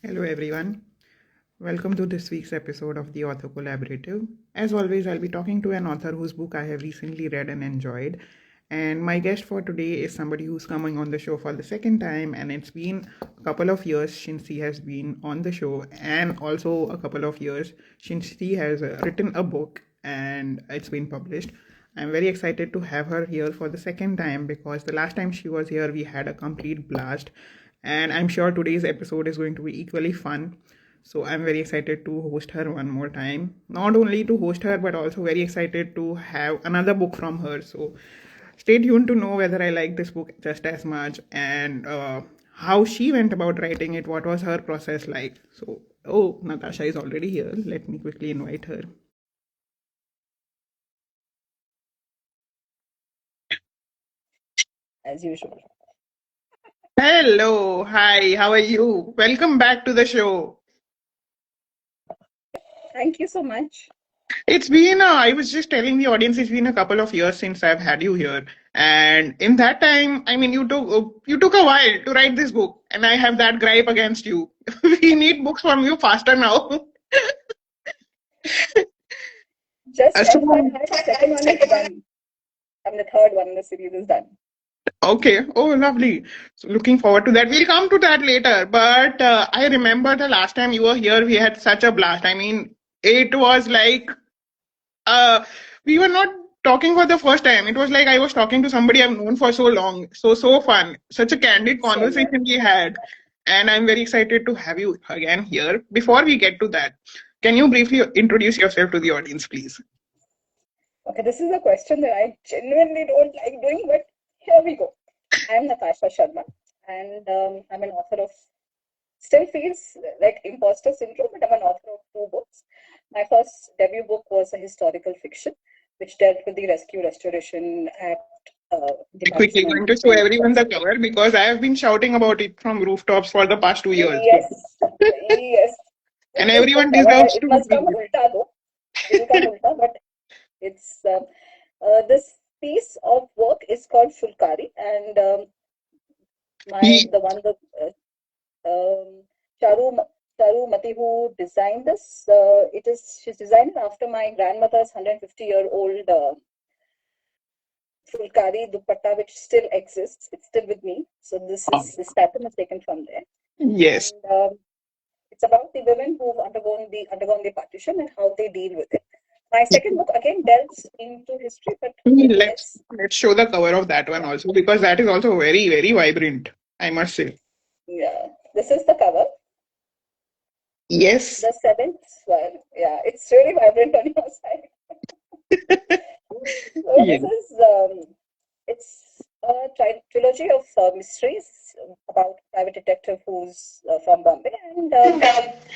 Hello, everyone. Welcome to this week's episode of the Author Collaborative. As always, I'll be talking to an author whose book I have recently read and enjoyed. And my guest for today is somebody who's coming on the show for the second time, and it's been a couple of years since he has been on the show, and also a couple of years since he has written a book and it's been published. I'm very excited to have her here for the second time because the last time she was here, we had a complete blast, and I'm sure today's episode is going to be equally fun. So I'm very excited to host her one more time. Not only to host her, but also very excited to have another book from her. So stay tuned to know whether I like this book just as much and how she went about writing it. What was her process like? So, oh, Natasha is already here. Let me quickly invite her. As usual. Hello, hi, how are you? Welcome back to the show. Thank you so much. It's been, I was just telling the audience, it's been a couple of years since I've had you here. And in that time, I mean, you took a while to write this book, and I have that gripe against you. We need books from you faster now. Just So, FYI, the second one is done. And the third one in the series is done. okay, oh, lovely. So looking forward to that. We'll come to that later. But I remember the last time you were here, we had such a blast. I mean, it was like uh, we were not talking for the first time. It was like I was talking to somebody I've known for so long. So fun. Such a candid Same here. conversation we had. And I'm very excited to have you again here. Before we get to that, can you briefly introduce yourself to the audience, please? Okay, this is a question that I genuinely don't like doing, but here we go. I'm Natasha Sharma, and I'm an author of, still feels like imposter syndrome, but I'm an author of two books. My first debut book was a historical fiction, which dealt with the rescue restoration at Quickly Department going to show in everyone the Pennsylvania. cover because I have been shouting about it from rooftops for the past 2 years. So, Yes, yes. and This book everyone cover, deserves it to must come read. ulta though. It will come ulta, but it's this piece of work is called Fulkari, and my Ye- the one the um, Charu Charu Mati who designed this. It is she's designed it after my grandmother's 150-year-old Fulkari dupatta, which still exists. It's still with me. So this pattern is taken from there, Yes. and it's about the women who've undergone the partition and how they deal with it. My second book again delves into history, but with Let's less. let's show the cover of that one Yeah, also because that is also very, very vibrant, I must say. yeah. This is the cover. Yes. The seventh one. Yeah, it's really vibrant on your side. So this Yes. is it's a trilogy of mysteries about a private detective who's from Bombay, and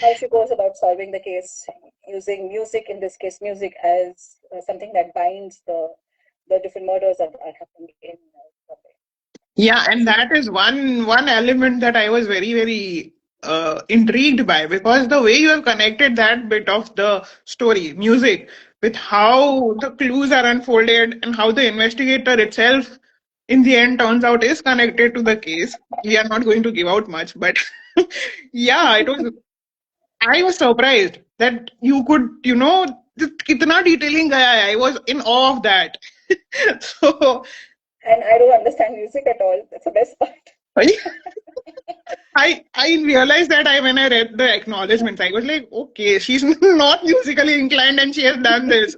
how she goes about solving the case using music. In this case, music as something that binds the different murders that are happening in Bombay. Yeah, and So that is one element that I was very, very intrigued by because the way you have connected that bit of the story, music, with how the clues are unfolded and how the investigator itself, in the end, turns out is connected to the case. We are not going to give out much, but yeah, it was. I was surprised that you could, कितना detailing गया है. I was in awe of that. So and I don't understand music at all. That's the best part. I realized that I when I read the acknowledgements, I was like, okay, she's not musically inclined and she has done this.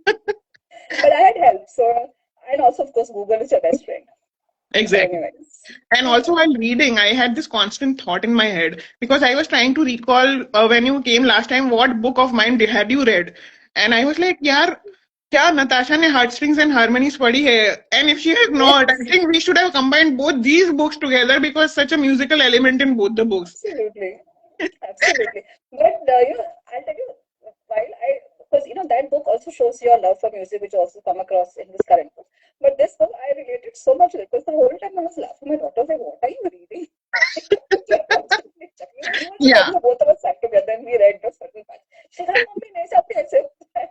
But I had help. So and also of course Google is your best friend. So Exactly. anyways, And also while reading, I had this constant thought in my head because I was trying to recall when you came last time, what book of mine had you read? And I was like, यार क्या Natasha ने Heartstrings and Harmonies पढ़ी है? And if she has not, I yes, think we should have combined both these books together because such a musical element in both the books. absolutely. Absolutely. But I'll tell you, while I because that book also shows your love for music, which also come across in this current book. But this book I related so much with because the whole time I was laughing. My daughter was like, "What are you reading?" Like constantly chuckling. We were just, Yeah. both of us sat together and we read the certain parts. She said, "Mommy, nahi sabhi aise hota hai."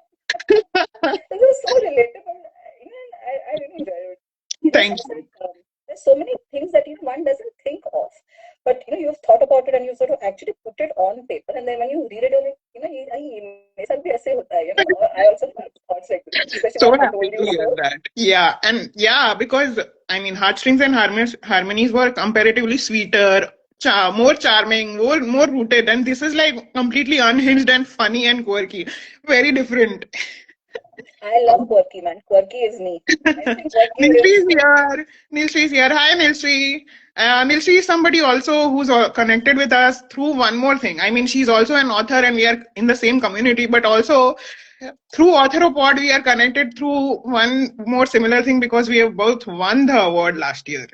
It was so relatable. And I really enjoyed it. There's Thank just you. like there's so many things that one doesn't think of. but you've thought about it and you sort of actually put it on paper, and then when you read it, you're like, ये मेरे साथ भी ऐसे होता है, or I also have thoughts like this, especially So when I happy told to you hear so. that. Yeah, and yeah, because I mean, heartstrings and harmonies were comparatively sweeter, more charming, more rooted, and this is like completely unhinged and funny and quirky, very different. I love quirky, man. Quirky is me. I think quirky Nilshree is is here. Nilshree is here. Hi, Nilshree. Nilshree is somebody also who's connected with us through one more thing. I mean, she's also an author and we are in the same community, but also through Authoropod, we are connected through one more similar thing because we have both won the award last year.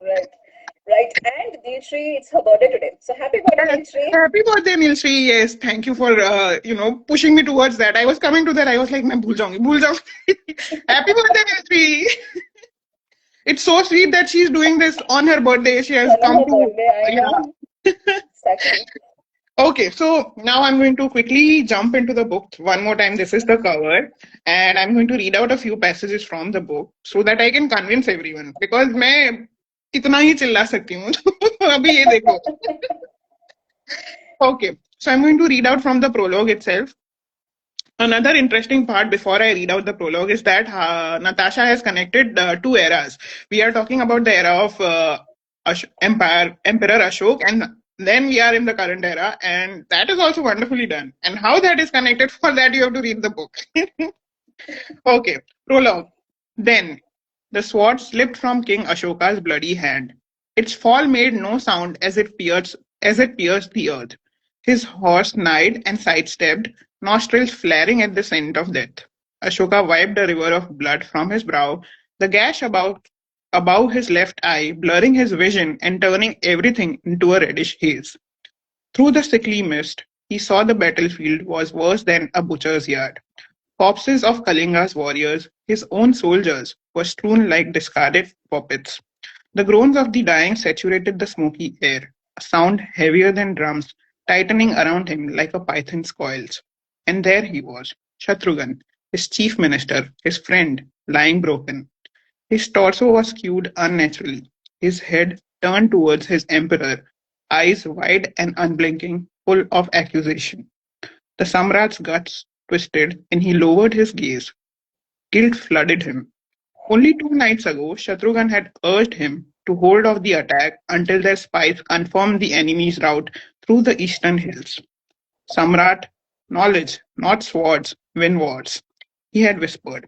right. Right. And Dheetree, it's her birthday today. So happy birthday, Yes. Dheetree. Happy birthday, Nilshree. Yes, thank you for pushing me towards that. I was coming to that. I was like, मैं भूल जाऊंगी, भूल जाऊंगी. Happy birthday, Nilshree. It's so sweet that she's doing this on her birthday. She has On come her to, birthday, I yeah. know. Exactly. Okay, so now I'm going to quickly jump into the book one more time. This is the cover, and I'm going to read out a few passages from the book so that I can convince everyone. Because मैं इतना ही चिल्ला सकती हूँ. अभी ये देखो. Okay, so I'm going to read out from the prologue itself. Another interesting part before I read out the prologue is that Natasha has connected two eras. We are talking about the era of Emperor Ashok, and then we are in the current era, and that is also wonderfully done. And how that is connected, for that you have to read the book. Okay, prologue. Then the sword slipped from King Ashoka's bloody hand. Its fall made no sound as it pierced the earth. His horse neighed and sidestepped, nostrils flaring at the scent of death. Ashoka wiped a river of blood from his brow, the gash above his left eye, blurring his vision and turning everything into a reddish haze. Through the sickly mist, he saw the battlefield was worse than a butcher's yard. Corpses of Kalinga's warriors, his own soldiers, were strewn like discarded puppets. The groans of the dying saturated the smoky air, a sound heavier than drums, tightening around him like a python's coils. And there he was, Shatrughan, his chief minister, his friend, lying broken. His torso was skewed unnaturally, his head turned towards his emperor, eyes wide and unblinking, full of accusation. The Samrat's guts twisted, and he lowered his gaze. Guilt flooded him. Only 2 nights ago, Shatrughan had urged him to hold off the attack until their spies confirmed the enemy's route through the eastern hills. Samrat, knowledge, not swords, win wars, he had whispered.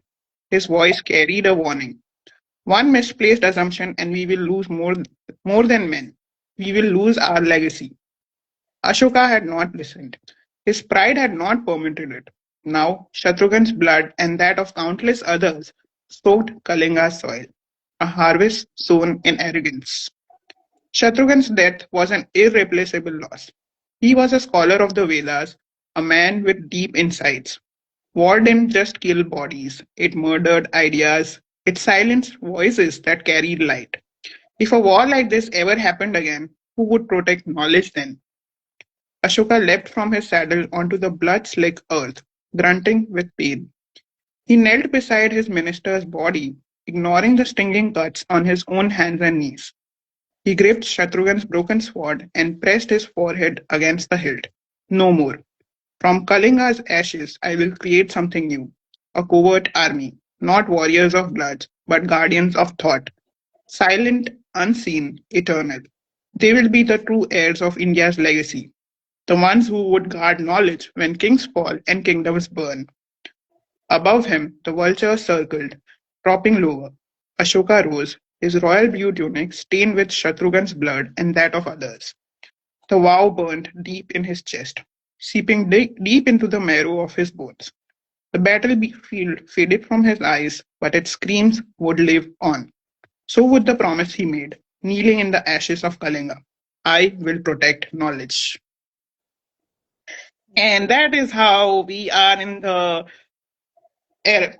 His voice carried a warning. One misplaced assumption, and we will lose more than men. We will lose our legacy. Ashoka had not listened. His pride had not permitted it. Now, Shatrughan's blood and that of countless others soaked Kalinga's soil, a harvest sown in arrogance. Shatrughan's death was an irreplaceable loss. He was a scholar of the Vedas, a man with deep insights. War didn't just kill bodies, it murdered ideas, it silenced voices that carried light. If a war like this ever happened again, who would protect knowledge then? Ashoka leapt from his saddle onto the blood-slick earth, grunting with pain. He knelt beside his minister's body, ignoring the stinging cuts on his own hands and knees. He gripped Shatrughan's broken sword and pressed his forehead against the hilt. No more. From Kalinga's ashes, I will create something new. A covert army, not warriors of blood, but guardians of thought. Silent, unseen, eternal. They will be the true heirs of India's legacy, the ones who would guard knowledge when kings fall and kingdoms burn. Above him, the vultures circled, dropping lower. Ashoka rose, his royal blue tunic stained with Shatrughan's blood and that of others. The vow burned deep in his chest, seeping deep into the marrow of his bones. The battlefield faded from his eyes, but its screams would live on. So would the promise he made, kneeling in the ashes of Kalinga. I will protect knowledge. And that is how we are in the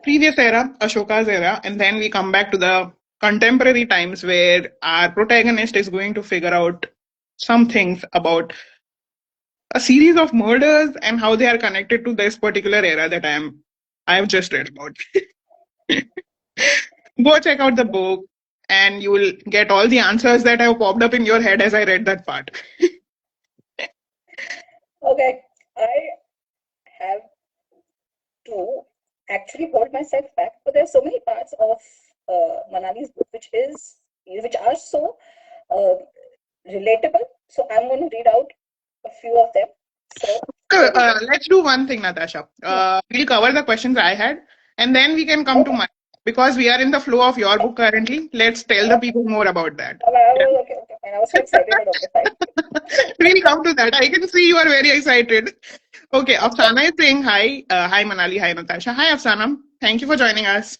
previous era, Ashoka's era, and then we come back to the contemporary times where our protagonist is going to figure out some things about a series of murders and how they are connected to this particular era that I've just read about. Go check out the book. and you will get all the answers that have popped up in your head as I read that part. Okay, I have to actually hold myself back, but there are so many parts of Manali's book which are so uh, relatable. So I'm going to read out a few of them. So here we go. Let's do one thing, Natasha. Hmm. We'll cover the questions I had, and then we can come to Okay. mine. Because we are in the flow of your book currently, let's tell the Okay. people more about that. Okay. Okay. Fine. I was so excited, but okay, fine. We'll come to that. I can see you are very excited. Okay, Afsana is saying hi. Hi, Manali. Hi, Natasha. Hi, Afsana. Thank you for joining us.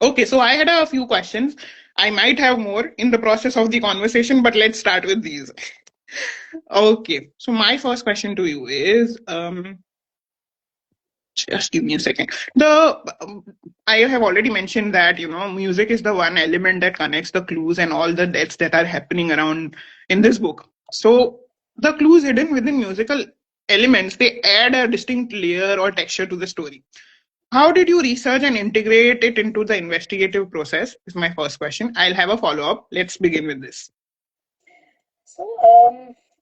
Okay, so I had a few questions. I might have more in the process of the conversation, but let's start with these. Okay, so my first question to you is just give me a second. The I have already mentioned that music is the one element that connects the clues and all the deaths that are happening around in this book. So the clues hidden within musical elements, they add a distinct layer or texture to the story. How did you research and integrate it into the investigative process? Is my first question. I'll have a follow up. Let's begin with this. So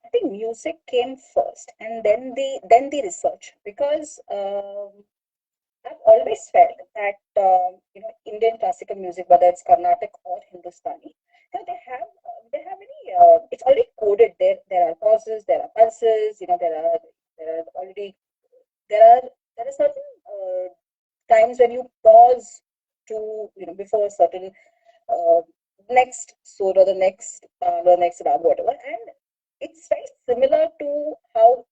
I think music came first, and then the research, because I've always felt that Indian classical music, whether it's Carnatic or Hindustani, they have very it's already coded. There are pauses, there are pulses. There are already there are there are certain times when you pause to before a certain uh, next sur or the next rag, whatever, and it's very similar to how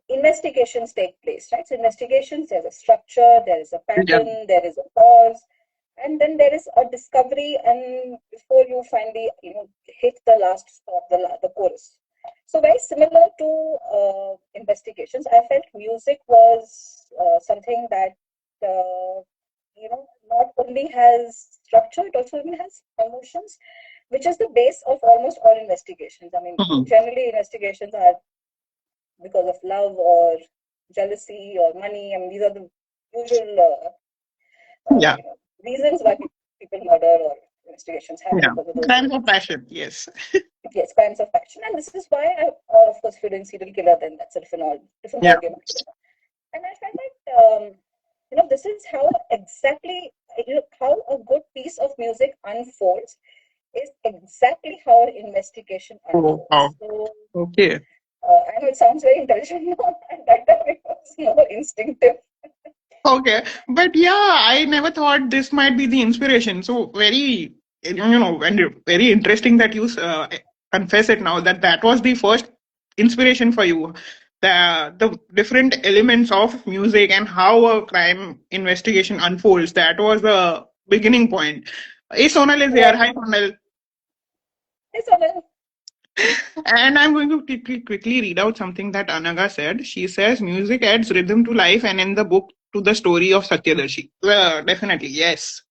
investigations take place, right? So investigations, there's a structure, there is a Yeah. pattern, there is a pause, and then there is a discovery, and before you finally hit the last stop, the chorus. So very similar to investigations, I felt music was something that not only has structure, it also even has emotions, which is the base of almost all investigations. I mean, Mhm. generally investigations are because of love or jealousy or money. I mean, these are the usual Yeah. reasons why people murder, or investigations happen Yeah. because of those Crimes of reasons. passion. Yes. Yes, crimes of passion, and this is why of course, if you're doing serial killer, then that's a different Yeah. ball game altogether. And I felt that this is how exactly how a good piece of music unfolds is exactly how an investigation Oh, wow. unfolds. So Okay. I know it sounds very intelligent now, and that time it was more instinctive. Okay, but yeah, I never thought this might be the inspiration. So very, and very interesting that you confess it now that that was the first inspiration for you. The different elements of music and how a crime investigation unfolds. That was the beginning point. Hey, Sonal is here. Right. Hi, Sonal. Yes, Anil. And I'm going to quickly read out something that Anaga said. She says, music adds rhythm to life and in the book to the story of Satyadarshi. Definitely, yes.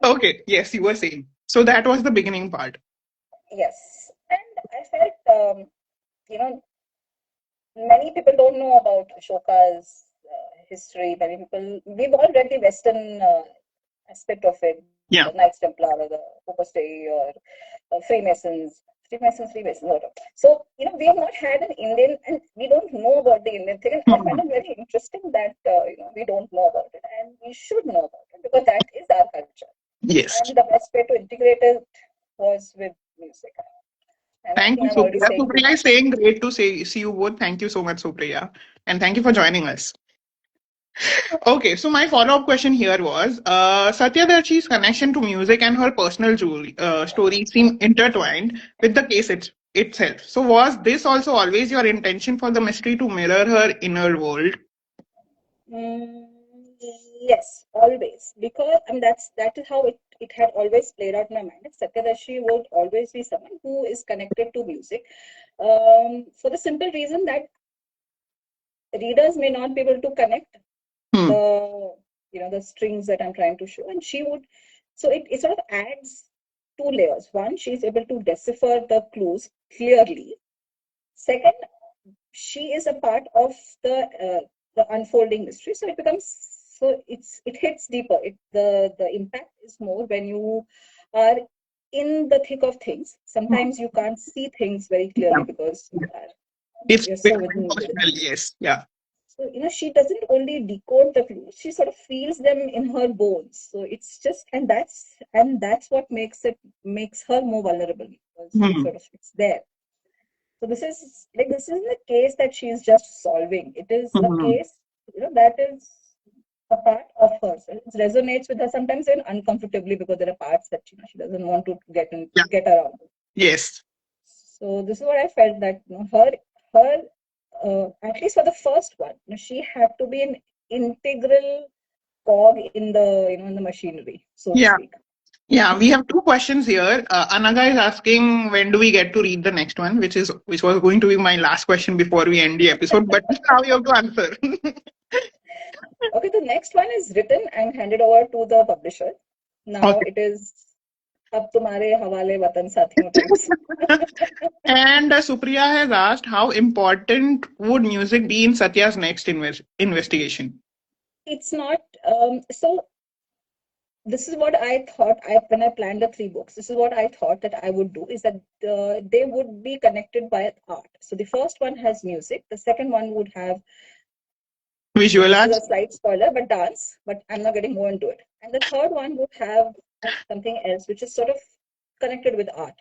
Okay, yes, you were saying. So that was the beginning part. Yes. And I felt, you know, many people don't know about Ashoka's history. Many people, we've all read the Western aspect of it, the Yeah. Knights Templar or the Opus Dei or Freemasons, whatever. So, we have not had an Indian, and we don't know about the Indian thing. And I find Mhm. it very interesting that, we don't know about it, and we should know about it because that is our culture. Yes. And the best way to integrate it was with music. And I Thank think you, I'm already Supriya. saying too Supriya is much. saying great to see you both. Thank you so much, Supriya. And thank you for joining us. Okay, so my follow-up question here was Satyadarchi's connection to music and her personal story seem intertwined with the case itself. So was this also always your intention for the mystery to mirror her inner world? Mm, yes, always. Because that is how it had always played out in my mind. Satyadashi would always be someone who is connected to music. For the simple reason that readers may not be able to connect Hmm. the strings that I'm trying to show, and she would. So it sort of adds two layers. One, she's able to decipher the clues clearly. Second, she is a part of the unfolding mystery, so it becomes So it hits deeper. The impact is more when you are in the thick of things. Sometimes you can't see things very clearly because It's you're so becoming within personal, it. yes. Yeah. So, she doesn't only decode the clues, she sort of feels them in her bones. So it's just, and that's what makes her more vulnerable because Hmm. it's there. So this isn't a case that she's just solving. It is a Hmm. case, that is a part of her. So it resonates with her sometimes even uncomfortably because there are parts that she doesn't want to Yeah. get around. Yes. So this is what I felt that her at least for the first one, she had to be an integral cog in the in the machinery, so to Yeah. speak. Yeah, we have two questions here. Anaga is asking when do we get to read the next one, which was going to be my last question before we end the episode, but now you have to answer. Okay, the next one is written and handed over to the publisher. Now Okay. it is ab tumhare hawale watan sathiyon types. And Supriya has asked how important would music be in Satya's next investigation? It's not so this is what I thought when I planned the three books. This is what I thought that I would do is that they would be connected by art. So the first one has music. The second one would have, Visual this is a arts? slight spoiler, but dance. But I'm not getting more into it. And the third one would have something else, which is sort of connected with art.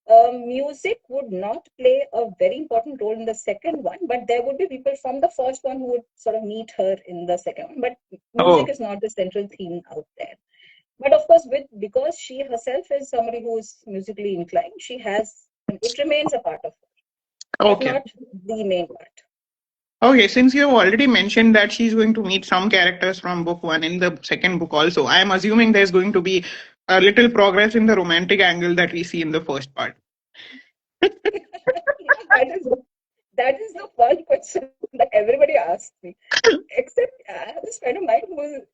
Music would not play a very important role in the second one, but there would be people from the first one who would sort of meet her in the second one. But music Oh, is not the central theme out there. But of course, because she herself is somebody who is musically inclined, she has, and it remains a part of her, but okay. not the main part. Okay, since you have already mentioned that she's going to meet some characters from book one in the second book also, I am assuming there's going to be a little progress in the romantic angle that we see in the first part. That is the one question that everybody asks me. Except I have this friend of mine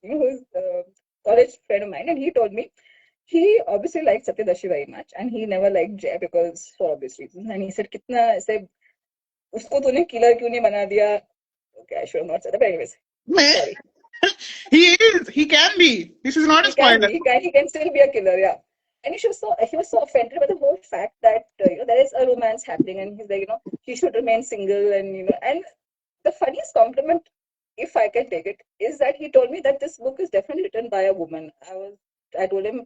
who's a college friend of mine, and he told me he obviously liked Satyadashi very much, and he never liked Jay because for obvious reasons. And he said, "कितना ऐसे उसको तूने killer क्यों नहीं बना दिया?" Okay, I should have not said that, but anyways, sorry. He is. He can be. This is not a He can spoiler. be. He can still be a killer. Yeah. And he was so offended by the whole fact that there is a romance happening, and he's like, he should remain single, and and the funniest compliment, if I can take it, is that he told me that this book is definitely written by a woman. I told him,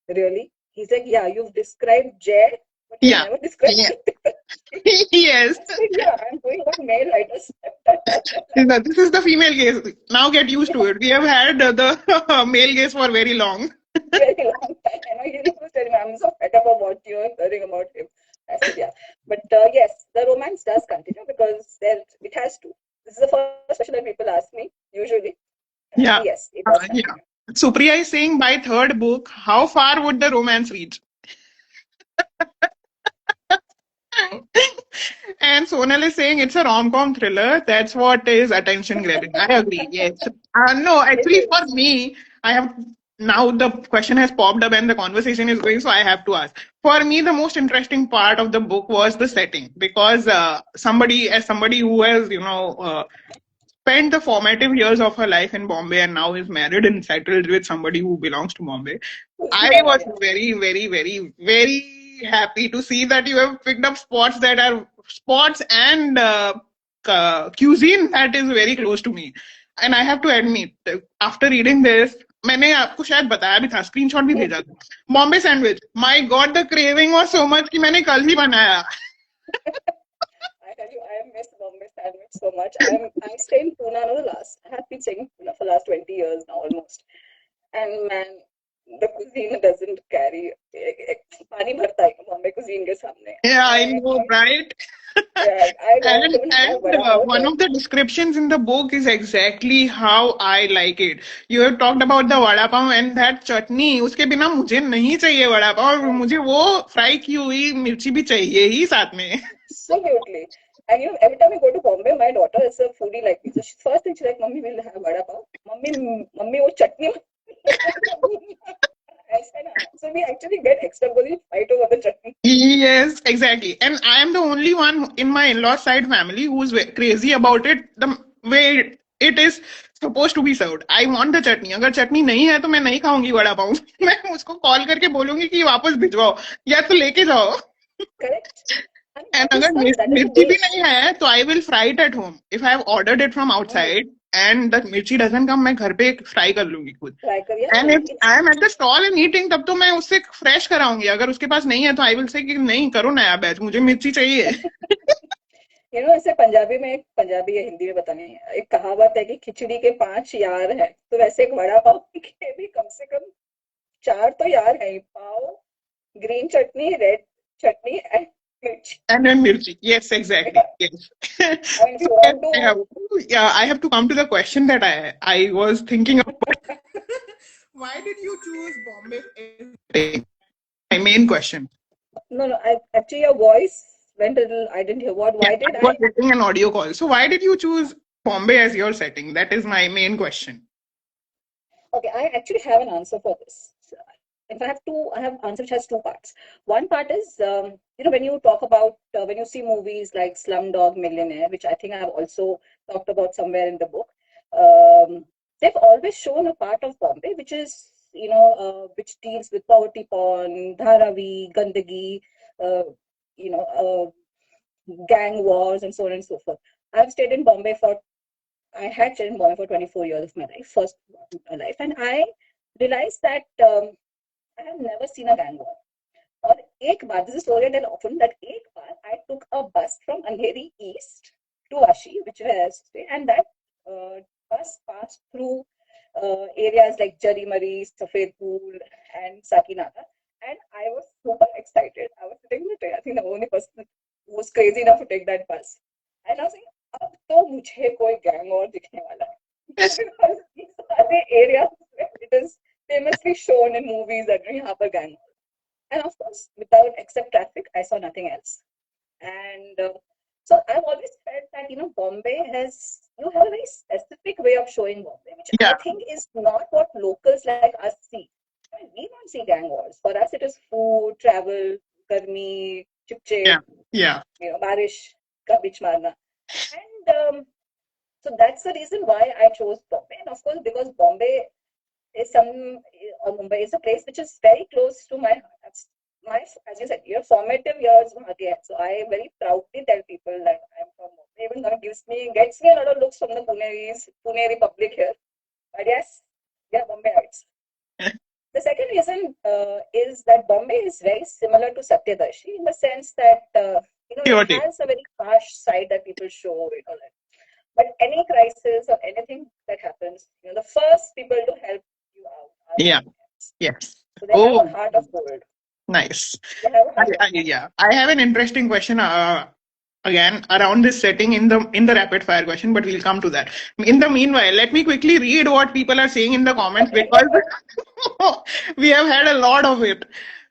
really? He's like, yeah, you've described Jay, but you've Yeah. never described Yeah. Satyajit. Yes. I said, yeah, I'm doing what male writers This is the female gaze. Now get used to it. We have had the male gaze for very long. very long time. He was telling me, I'm so fed up of what you're hearing about him. I said, yeah. But yes, the romance does continue because it has to. This is the first question that people ask me, usually. And Yeah. yes, it does Yeah. continue. Supriya is saying by third book, how far would the romance reach? And Sonal is saying it's a rom-com thriller. That's what is attention grabbing. I agree. Yes. No, It actually, for is. me, I have now the question has popped up and the conversation is going, so I have to ask. For me, the most interesting part of the book was the setting because somebody who has, spent the formative years of her life in Bombay and now is married and settled with somebody who belongs to Bombay. I Yeah, was yeah. very, very, very, very happy to see that you have picked up spots and cuisine that is very close to me. And I have to admit, after reading this, मैंने आपको शायद बताया भी था screenshot भी भेजा था Bombay sandwich my God the craving was so much कि मैंने कल ही बनाया I tell you, I miss Bombay sandwich so much. I stay in Pune now the last. I have been staying in Pune for the last 20 years now almost. And man, the cuisine doesn't carry पानी भरता है Bombay cuisine के सामने. yeah I I know right I don't And even have and vada pav one here. of the descriptions in the book is exactly how I like it. You have talked about the vada pav and that chutney. उसके बिना मुझे नहीं चाहिए वड़ा पाव और Right. मुझे वो fry की हुई मिर्ची भी चाहिए ही साथ में. Absolutely. And every time we go to Bombay, my daughter is a foodie like me. So first thing she's like, Mummy, we'll have vada pav. Mummy, wo chutney. I said, so we actually get extra because we fight over the chutney. Yes, exactly. And I am the only one in my in-law side family who's crazy about it. The way it is supposed to be served. I want the chutney. अगर चटनी नहीं है तो मैं नहीं खाऊंगी वड़ा पाव. मैं उसको call करके बोलूंगी कि वापस भिजवाओ या तो लेके जाओ. Correct. And And that is अगर fun. That is the मिर्ची भी day. नहीं है तो I will fry it at home. If I have ordered it from Mm. outside and the मिर्ची doesn't come, मैं घर पे फ्राई कर लूंगी खुद. Try kar, yeah, And if it's I am at the stall and eating तब तो मैं उससे फ्रेश कराऊंगी. अगर उसके पास नहीं है तो I will say कि नहीं करो नया बैच, मुझे मिर्ची चाहिए. ऐसे पंजाबी में एक पंजाबी या हिंदी में पता नहीं है, एक कहावत है कि खिचड़ी के 5 यार हैं, तो वैसे एक वड़ा पाव के भी कम से कम 4 तो यार है ही। Pav, green chutney, red chutney and mirchi. And then mirchi. Yes, exactly. Yes. I mean, if So you yes, want I have to, to, yeah, I have to come to the question that I was thinking about. Why did you choose Bombay as my main question? no, no, actually your voice went a little, I didn't hear what, Yeah, why I did was I? getting an audio call. So why did you choose Bombay as your setting? That is my main question. Okay, I actually have an answer for this. If I have two, I have answer which has two parts. One part is, when you talk about, when you see movies like Slumdog Millionaire, which I think I've also talked about somewhere in the book, they've always shown a part of Bombay which is, which deals with poverty porn, dharavi, gandagi, uh, gang wars, and so on and so forth. I've stayed in Bombay for I had stayed in Bombay for 24 years of my life, first life, and I realized that I have never seen a gang war. और एक बार, this is a story I tell often, that एक बार I took a bus from Andheri East to Ashi, which where I used to stay, and that bus passed through areas like Jari Mari, Safed Pool, and Sakinaka, and I was super excited. I was sitting in the train. I think the only person who was crazy enough to take that bus, and I was saying, अब तो मुझे कोई gang और दिखने वाला है. Yes. Because these are the areas where it is famously shown in movies that यहाँ पर gang. And of course, without except traffic, I saw nothing else. And so I've always felt that Bombay has you have a very specific way of showing Bombay, which I Yeah, think is not what locals like us see. I mean, we don't see gang wars. For us, it is food, travel, garmi, yeah, chipche, yeah. barish, ka beach marna, and so that's the reason why I chose Bombay. And of course, because Bombay is or Mumbai is a place which is very close to my heart. That's my, as you said, your formative years. So I very proudly tell people that I'm from Mumbai. Even though it gets me a lot of looks from the Pune Republic here. But yes, yeah, Mumbaiites. The second reason is that Bombay is very similar to Satyadarshi in the sense that it Chaotic. has a very harsh side that people show. But any crisis or anything that happens, the first people to help you out are Yeah. Bombayans. Yes. So they have Oh, a heart of gold. nice. They have a heart of gold. Yeah, I have an interesting question. Again around this setting in the rapid fire question, but we'll come to that. In the meanwhile, let me quickly read what people are saying in the comments because we have had a lot of it.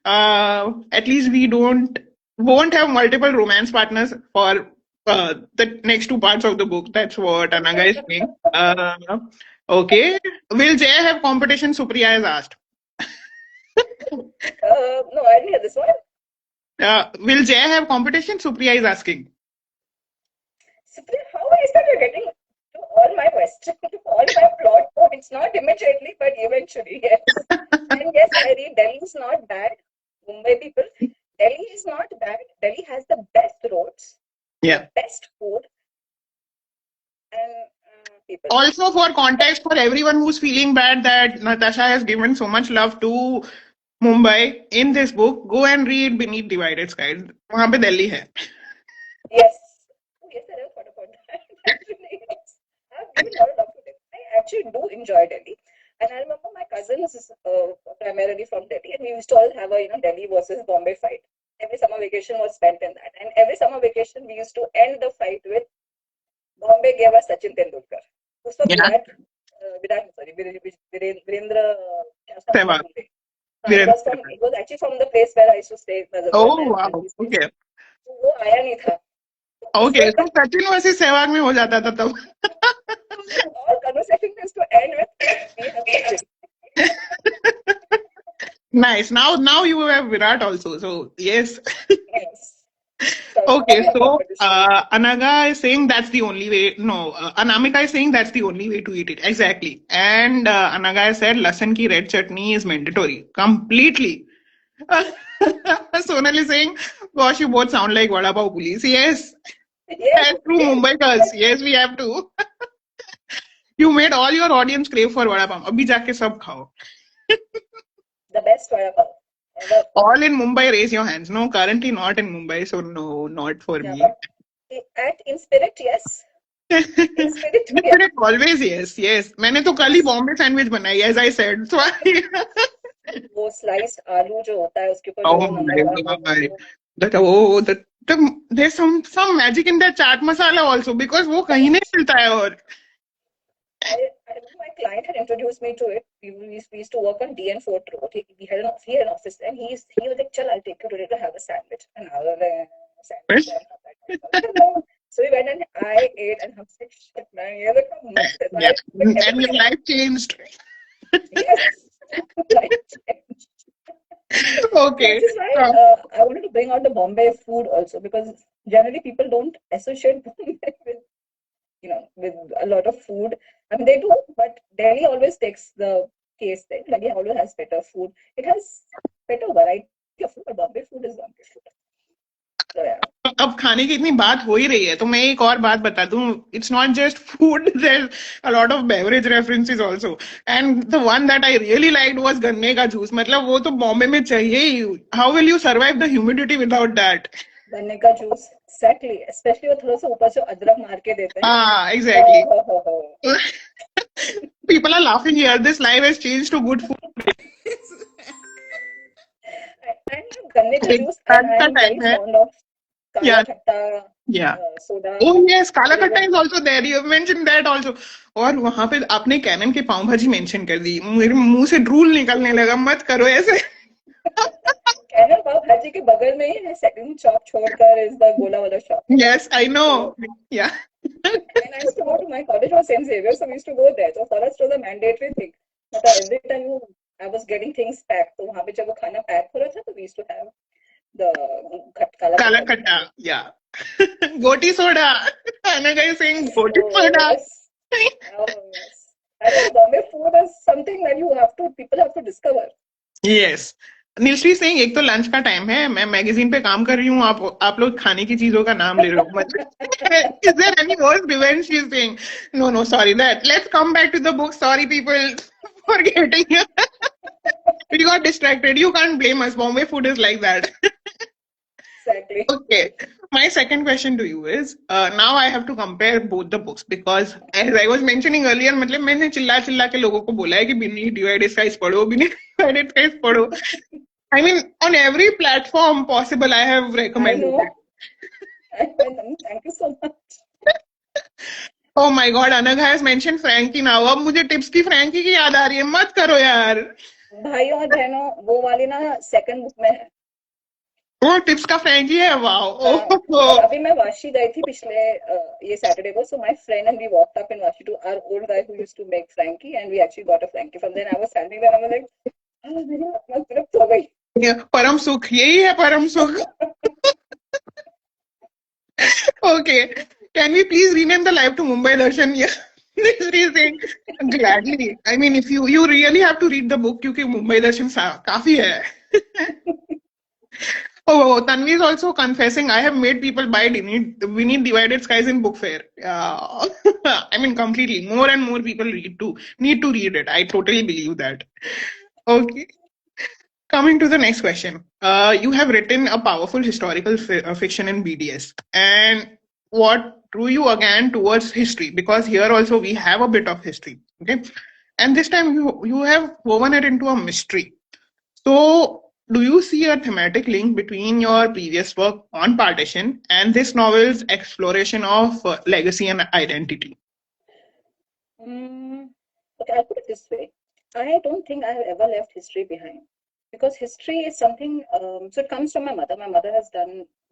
At least we won't have multiple romance partners for the next two parts of the book. That's what Anaga is saying. Okay. Will Jay have competition? Supriya has asked. No, I didn't hear this one. Will Jay have competition? Supriya is asking. Supriya, how is that you're getting to all my questions, to all my plot points? Not immediately, but eventually, yes. And yes, I read Delhi is not bad. Mumbai people, Delhi is not bad. Delhi has the best roads, Yeah. the best food, and people. Also, for context, for everyone who's feeling bad that Natasha has given so much love to Mumbai in this book, go and read Beneath Divided Skies. वहाँ पे दिल्ली है. Yes. Oh, yes, I never thought about that. Actually, yes. I've given a lot of love to Delhi. I actually do enjoy Delhi. And I remember my cousins is primarily from Delhi, and we used to all have a Delhi versus Bombay fight. Every summer vacation was spent in that, and every summer vacation we used to end the fight with Bombay gave us Sachin Tendulkar. उसका Yeah. Virendra, क्या उसका नाम Sehwag. भूल गई. It was actually from the place where I used to stay, Nazarbayev, Oh, wow. Okay. तो वो आया नहीं था. Okay. So Sachin versus Sehwag में हो जाता था तब. All conversation is to end with we have Sachin. Nice. Now you have Virat also. So yes. Yes. So Okay, Tell me so about this food. Anaga is saying that's the only way. No, Anamika is saying that's the only way to eat it. Exactly. And Anaga has said lasan ki red chutney is mandatory. Completely. Sonal is saying, gosh, you both sound like Vada Pav police. Yes, Yes, as true yes, Mumbaikars. Yes, we have to. You made all your audience crave for Vada Pav. Abhi jaake sab khao. the best vada pav ever. All in Mumbai, raise your hands. No, currently not in Mumbai, so no, not for Yeah, me. but at in spirit, yes. In spirit, yes. Spirit always yes, yes. मैंने तो कल ही Yes. Bombay sandwich बनाई, as I said. So वो sliced आलू जो होता है उसके ऊपर जो oh वो my नमक god, that oh there's some magic in that chaat masala also because वो कहीं नहीं correct. मिलता है और I remember my client had introduced me to it. We used to work on DN Fort Road. He had an office there, and he was like, "Chal, I'll take you today to have a sandwich." And I was like, "Sandwich, I have that." I said, "No." So we went and I ate, and I was like, "Shit, man, ये लोग का मस्त है." So yeah, I put and your everything in. life changed. Yes, like Okay, which is why so, I wanted to bring out the Bombay food also because generally people don't associate Bombay with with a lot of food. I mean, they do, but Delhi always takes the case that Delhi always has better food. It has better variety of food, but Bombay food is Bombay food. So yeah, अब खाने की इतनी बात हो ही रही है तो मैं एक और बात बता दूं it's not just food there a lot of beverage references also and the one that I really liked was गन्ने का जूस मतलब वो तो बॉम्बे में चाहिए ही how will you survive the humidity without that गन्ने का जूस exactly, especially वो थोड़ा सा ऊपर से अदरक मार के देते हैं. हाँ exactly Oh, oh, oh, people are laughing here this life has change to good food and गन्ने का जूस, and लंच I का am very टाइम है fond of या काला खट्टा या soda. Oh yes, काला There is खट्टा a is also there. You have mentioned that also. और वहां पे आपने कैनन के पाव भाजी मेंशन कर दी मेरे मुंह से ड्रूल निकलने लगा मत करो ऐसे कैनन पाव भाजी के बगल में ही है सेकंड शॉप छोड़कर इज द गोला वाला shop. Yes, I So know. Yeah. and I used to go to my college was St. Xavier, so we used to go there. So for us it was a mandatory thing. मतलब every time I was getting things packed, तो वहाँ पे जब वो खाना pack हो रहा था, तो we used to have the काला काला खट्टा के खट्टा. साथ. Yeah. Goti soda. Another guy is saying goti Oh soda. yes, oh yes. I think Bombay food is something that people have to discover. Yes. नीलश्री Singh एक तो लंच का time है मैं मैगजीन पे काम कर रही हूँ आप लोग खाने की चीजों का नाम ले रहे हो मतलब is there any worse revenge she is saying no no sorry that let's come back to the book sorry people for getting we got distracted you can't blame us Bombay food is like that Exactly. okay my second question to you is now I have to compare both the books because as I was mentioning earlier मतलब मैंने चिल्ला चिल्ला के लोगों को बोला है कि बिनी डिवाइड स्काइस पढ़ो बिनी डिवाइड स्काइस पढ़ो I mean, on every platform possible, I have I recommended it. know. Thank you so much. Oh my God, Anag has mentioned Frankie now. अब मुझे टिप्स की फ्रैंकी की याद आ रही है मत करो यार भाइयों और बहनों वो वाली ना सेकंड बुक में है. वो टिप्स का फ्रैंकी है वाओ हाँ, और ओह अभी मैं वाशी गई थी पिछले ये सैटरडे को. So my friend and we walked up in Vashi to our old guy who used to make frankie and we actually got a frankie from there. I was standing there. I was like मेरी आत्मा तृप्त हो गई. परम सुख यही है परम सुख Okay, can we please rename the live to Mumbai Darshan? Yeah, this is saying gladly. I mean, if you really have to read the book क्योंकि Mumbai Darshan काफी है. Oh, Tanvi is also confessing. I have made people buy We Need Divided Skies in book fair. Yeah. I mean, completely. More and more people need to read it. I totally believe that. Okay. Coming to the next question. You have written a powerful historical fiction in BDS. And what drew you again towards history? Because here also we have a bit of history. Okay. And this time you have woven it into a mystery. So, do you see a thematic link between your previous work on partition and this novel's exploration of legacy and identity? Mm, okay, I'll put it this way. I don't think I have ever left history behind because history is something. So it comes from my mother. My mother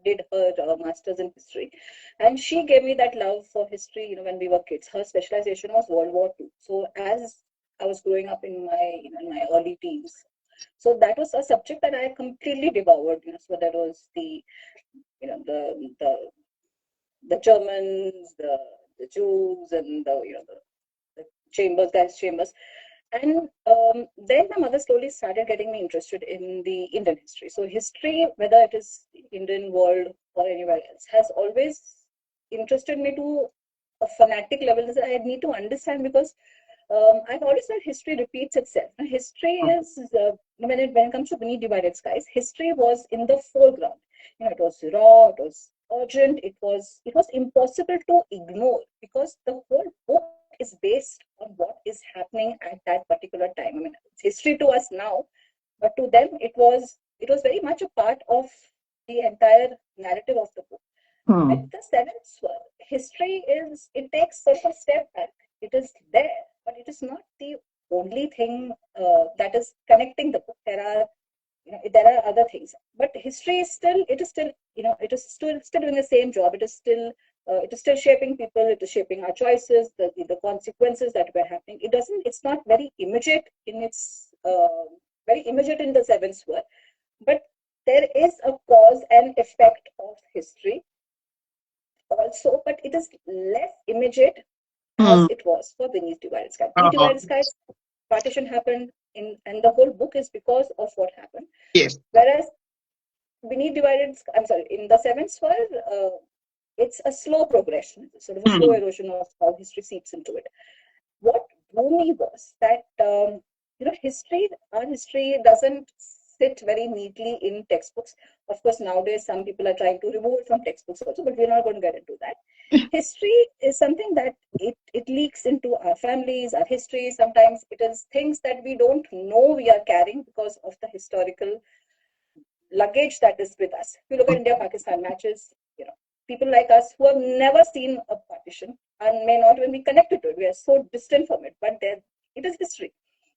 did her master's in history, and she gave me that love for history. When we were kids, her specialization was World War II. So as I was growing up in my early teens, so that was a subject that I completely devoured. So that was the the Germans, the Jews, and the chambers, gas chambers. And then my mother slowly started getting me interested in the Indian history. So history, whether it is Indian world or anywhere else, has always interested me to a fanatic level that I need to understand, because I've always felt history repeats itself. Now, history is when it comes to beneath divided skies, history was in the foreground. It was raw, it was urgent, it was impossible to ignore, because the whole book is based on what is happening at that particular time. I mean, it's history to us now, but to them it was very much a part of the entire narrative of the book. With Hmm. the seventh sword, history it takes sort of a step back. It is there, but it is not the only thing that is connecting the book. There are other things, but history is still it is still it is still doing the same job. It is still shaping people. It is shaping our choices, the consequences that were happening. It's not very immediate in the seventh sword, but there is a cause and effect of history also, but it is less immediate Hmm. as it was for Beneath Divided Sky. Beneath Uh, Divided Sky, partition happened and the whole book is because of what happened. yes. Whereas Beneath Divided Sky, I'm sorry, in the seventh sphere, it's a slow progression, sort of a slow Hmm. erosion of how history seeps into it. What drew me was that our history doesn't sit very neatly in textbooks. Of course, nowadays some people are trying to remove it from textbooks also, but we're not going to get into that. History is something that it leaks into our families, our history. Sometimes it is things that we don't know we are carrying because of the historical luggage that is with us. If you look at India-Pakistan matches, people like us who have never seen a partition and may not even be connected to it. We are so distant from it, but it is history.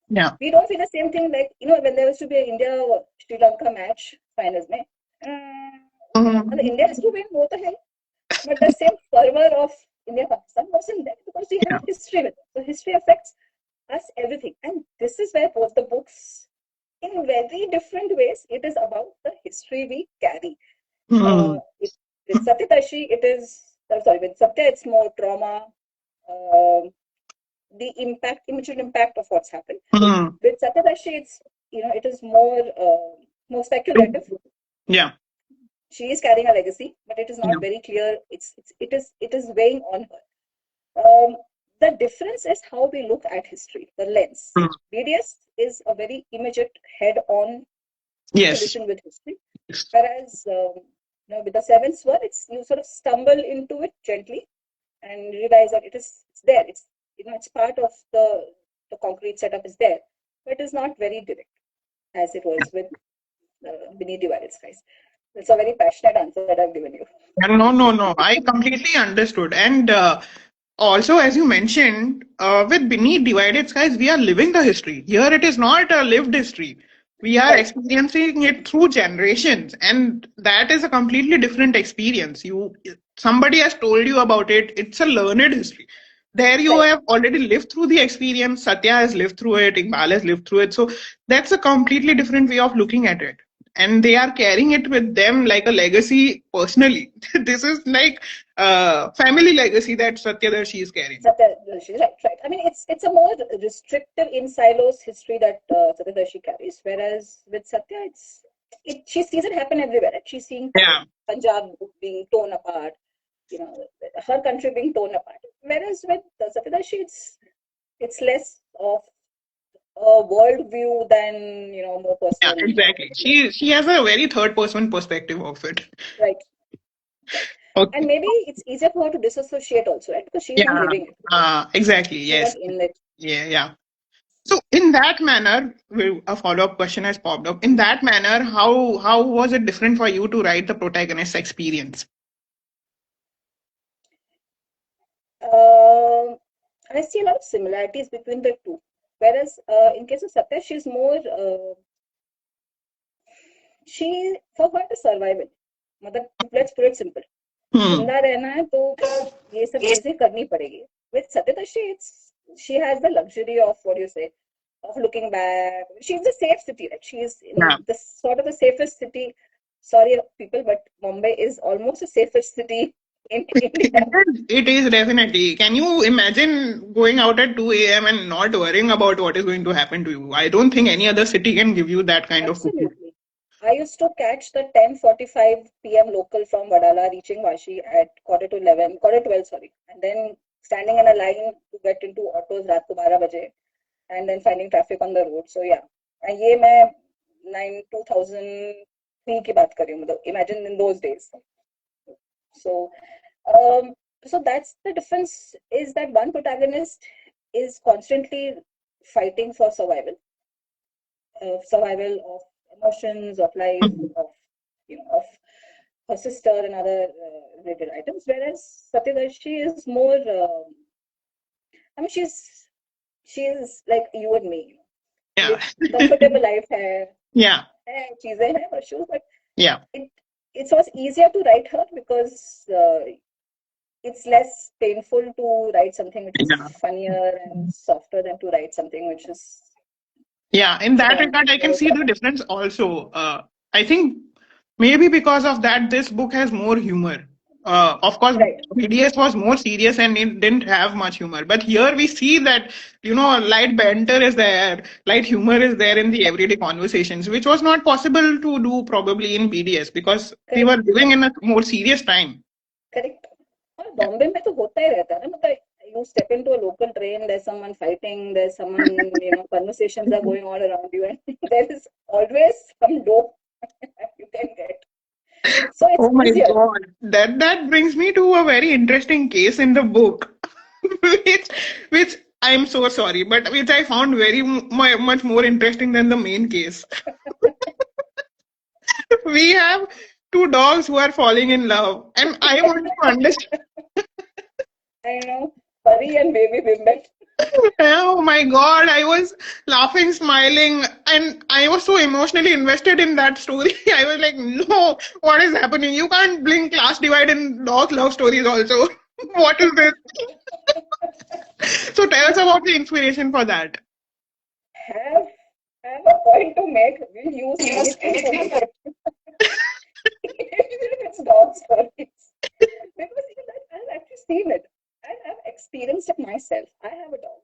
Yeah. We don't feel the same thing like, when there used to be an India-Sri Lanka match, finals mein. And Hmm. India has to win, what the hell? But the same fervor of India-Pakistan wasn't there because we have history with it. So history affects us everything. And this is where both the books, in very different ways, it is about the history we carry. Hmm. With Satyadashi, with Satya, it's more trauma, um the immediate impact of what's happened. Hmm. With Satyadashi, it is more speculative. Yeah. She is carrying a legacy, but it is Yeah. not very clear. It is weighing on her. The difference is how we look at history, the lens. Hmm. BDS is a very immediate head-on Yes. collision with history, whereas with the seventh sword, you sort of stumble into it gently and realize that it's there. It's part of the concrete setup is there, but it is not very direct as it was with Beneath Divided Skies. It's a very passionate answer that I've given you. No, no, no. I completely understood. And also, as you mentioned, with Beneath Divided Skies, we are living the history. Here, it is not a lived history. We are Right, experiencing it through generations, and that is a completely different experience. Somebody has told you about it. It's a learned history. There, you right. have already lived through the experience. Satya has lived through it. Iqbal has lived through it. So that's a completely different way of looking at it, and they are carrying it with them like a legacy personally. This is like family legacy that Satyadarshi is carrying. Satyadarshi, right. I mean, it's a more restrictive in silos history that Satyadarshi carries, whereas with Satya, she sees it happen everywhere. Right? She's seeing Yeah, Punjab being torn apart, her country being torn apart. Whereas with Satyadarshi, it's less of a world view than more yeah, personal exactly. view. She has a very third person perspective of it. Right, right. And Okay. maybe it's easier for her to disassociate also, right? Because she's not Yeah. living it. Exactly. She's not Yes. in it. Yeah. Yeah. So in that manner, a follow-up question has popped up. In that manner, how was it different for you to write the protagonist's experience? Um I see a lot of similarities between the two. Whereas in case of Satya, she's more she for her to survival. मतलब let's put it simple. Hmm. जिंदा रहना है तो ये सब चीजें करनी पड़ेगी. With Satyadashi, she has the luxury of what do you say of looking back. She's the safe city, right? She's in Yeah. the sort of the safest city. Sorry, people, but Mumbai is almost the safest city in India. It is definitely. Can you imagine going out at 2 a.m. and not worrying about what is going to happen to you? I don't think any other city can give you that kind of cookie. Absolutely. I used to catch the 10:45 p.m. local from Vadala reaching Vashi at quarter to 11, quarter 12, sorry. And then standing in a line to get into autos रात को 12 बजे and then finding traffic on the road. So yeah. And ये मैं 2003 की बात कर रही हूँ मतलब imagine in those days. So um, so that's the difference is that one protagonist is constantly fighting for survival of emotions, of life, Mhm. of of her sister and other related items. Whereas Satyadarshi is more. I mean, she's like you and me. Yeah. Live comfortable life Yeah. है चीजें हैं issues, but Yeah. it it was easier to write her because it's less painful to write something which is Yeah. funnier and softer than to write something which is Yeah, in that regard, I can more see the difference also. I think maybe because of that, this book has more humor. Of course, right. BDS was more serious and it didn't have much humor. But here we see that, light banter is there, light humor is there in the everyday conversations, which was not possible to do probably in BDS because we were Correct. living in a more serious time. Correct और बॉम्बे में तो होता ही रहता है ना मतलब you step into a local train, there's someone fighting, there's someone, conversations are going on around you, and there is always some dope you can get. So Oh it's my easier. God. That brings me to a very interesting case in the book, which which I'm so sorry, but which I found very much more interesting than the main case. We have two dogs who are falling in love, and I want to understand. I know, Pari and baby Bimbet. Oh my God, I was laughing, smiling, and I was so emotionally invested in that story. I was like, no, what is happening? You can't bring class divide in dog love stories also. What is this? So tell us about the inspiration for that. have have a point to make, we'll use anything to make it. Even if it's dog stories, because even that I've actually seen it and I've experienced it myself. I have a dog,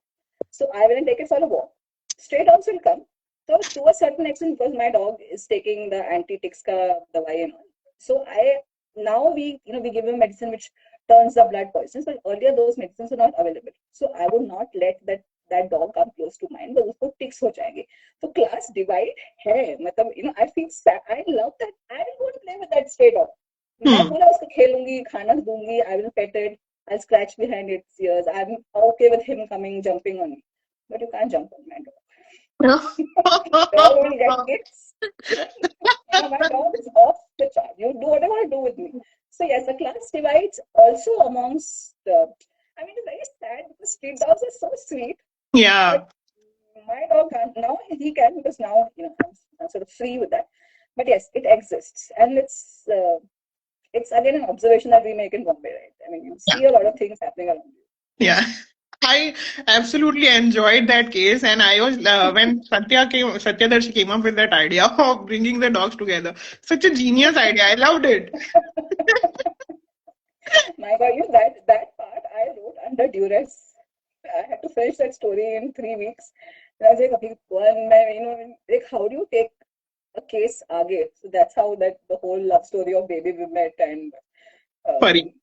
so I will take it for a walk. Stray dogs will come. So to a certain extent, because my dog is taking the anti-ticks ka dawai and all. So now we give him medicine which turns the blood poisons, but earlier those medicines were not available. So I would not let that dog come close to mine, but उसको ticks हो जाएंगे. So class divide है मतलब I feel sad. I love that. I will go and play with that stray dog. मैं Hmm. पूरा उसको खेलूंगी खाना दूंगी. I will pet it. I'll scratch behind its ears. I'm okay with him coming jumping on me, but you can't jump on my dog. Dog will get kicked. My dog is off the chart. You do whatever you do with me. So yes, the class divides also amongst the. I mean, it's very sad because street dogs are so sweet, but Yeah. my dog can't. Now he can because now I'm sort of free with that. But yes, it exists, and it's again an observation that we make in Bombay, right? I mean, you Yeah. see a lot of things happening around you. Yeah. I absolutely enjoyed that case, and I was when Satyadarshi came up with that idea of bringing the dogs together. Such a genius idea. I loved it. My God, that part I wrote under duress. I had to finish that story in 3 weeks. And I was like, okay, one, like how do you take a case aage? So that's how that the whole love story of Baby we met and Pari. um,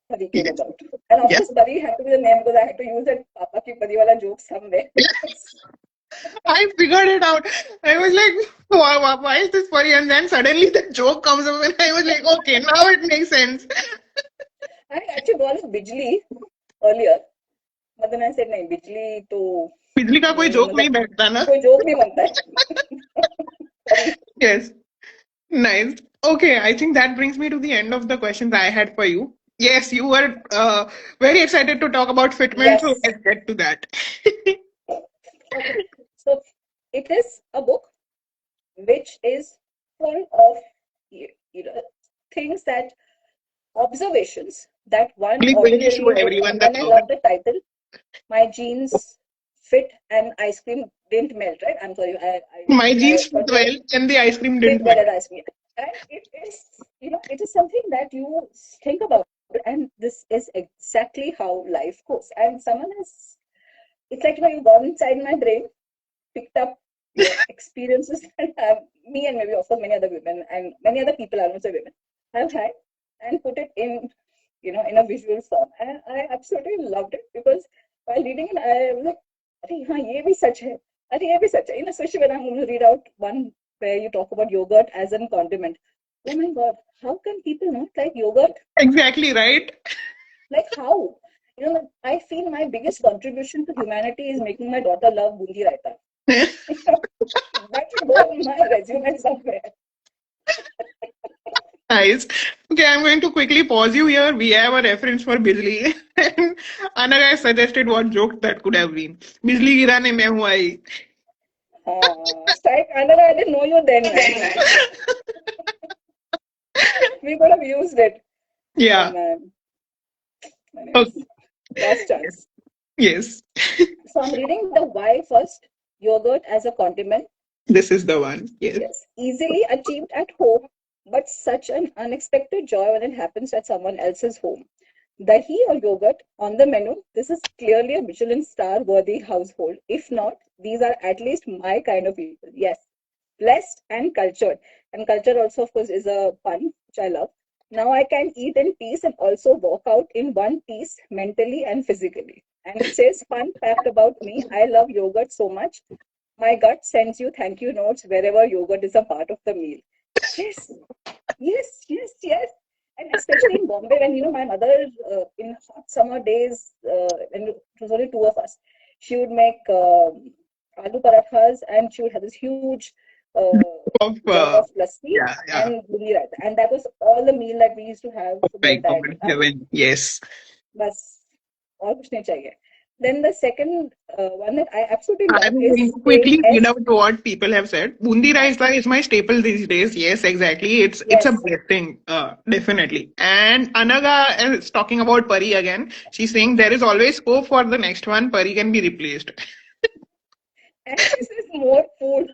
Pari came Yes. about. And of Yeah. course, Pari had to be the name because I had to use that Papa ki Pari wala joke somewhere. I figured it out. I was like, why is this funny? And then suddenly the joke comes up, and I was like, okay, now it makes sense. I actually called it Bijli earlier, but then I said, नहीं बिजली तो बिजली का कोई joke नहीं मतलब बैठता ना. कोई जोक नहीं बनता है. Sorry. Yes. Nice. Okay, I think that brings me to the end of the questions I had for you. Yes, you were very excited to talk about fitment, so Yes. let's get to that. Okay. So it is a book which is full of things that observations that one Please show ordinarily would everyone make. the And I cover. love the title. My jeans fit and ice cream didn't melt. Right? I'm sorry. My I jeans fit thought you well, and the ice cream fit didn't well melt. as ice cream. And it is, it is something that you think about, and this is exactly how life goes. And someone has, it's like, you've gone inside my brain, picked up, experiences that have me and maybe also many other women and many other people, I don't say women, have had, and put it in, in a visual form. And I absolutely loved it because while reading it, I was like, "Arey, हाँ, ये भी सच है. अरे ये भी सच है." Especially when I'm going to read out one where you talk about yogurt as a condiment. Oh my God, how can people not like yogurt? Exactly, right? Like how? I feel my biggest contribution to humanity is making my daughter love bundi raita. That should go on my resume somewhere. Nice. Okay, I'm going to quickly pause you here. We have a reference for Bijli. And Anna guy suggested what joke that could have been. Bijli गिराने मैं हूँ आई. Strike. Another, I didn't know you then, man. We could have used it. Oh Yeah. man. Anyways, Okay. last chance. Yes. So I'm reading the why first. Yogurt as a condiment. This is the one. Yes. Yes, easily achieved at home, but such an unexpected joy when it happens at someone else's home. Dahi or yogurt on the menu. This is clearly a Michelin star worthy household. If not, these are at least my kind of people. Yes, blessed and cultured. And culture also, of course, is a pun, which I love. Now I can eat in peace and also walk out in one piece mentally and physically. And it says, fun fact about me, I love yogurt so much. My gut sends you thank you notes wherever yogurt is a part of the meal. Yes, yes, yes, yes. And especially in Bombay, when my mother in hot summer days, and it was only two of us, she would make aloo parathas, and she would have this huge Of jug of lassi yeah, yeah. and bundi raita, and that was all the meal that we used to have Oh for the my entire God, day. heaven. Yes. बस और कुछ नहीं चाहिए. Then the second one that I absolutely love I'm is going to saying quickly read S. out what people have said. Bundi Uh, raisa is my staple these days. Yes, exactly. It's a yes, blessing, definitely. And Anaga is talking about Pari again. She's saying there is always scope for the next one. Pari can be replaced. and she says more food.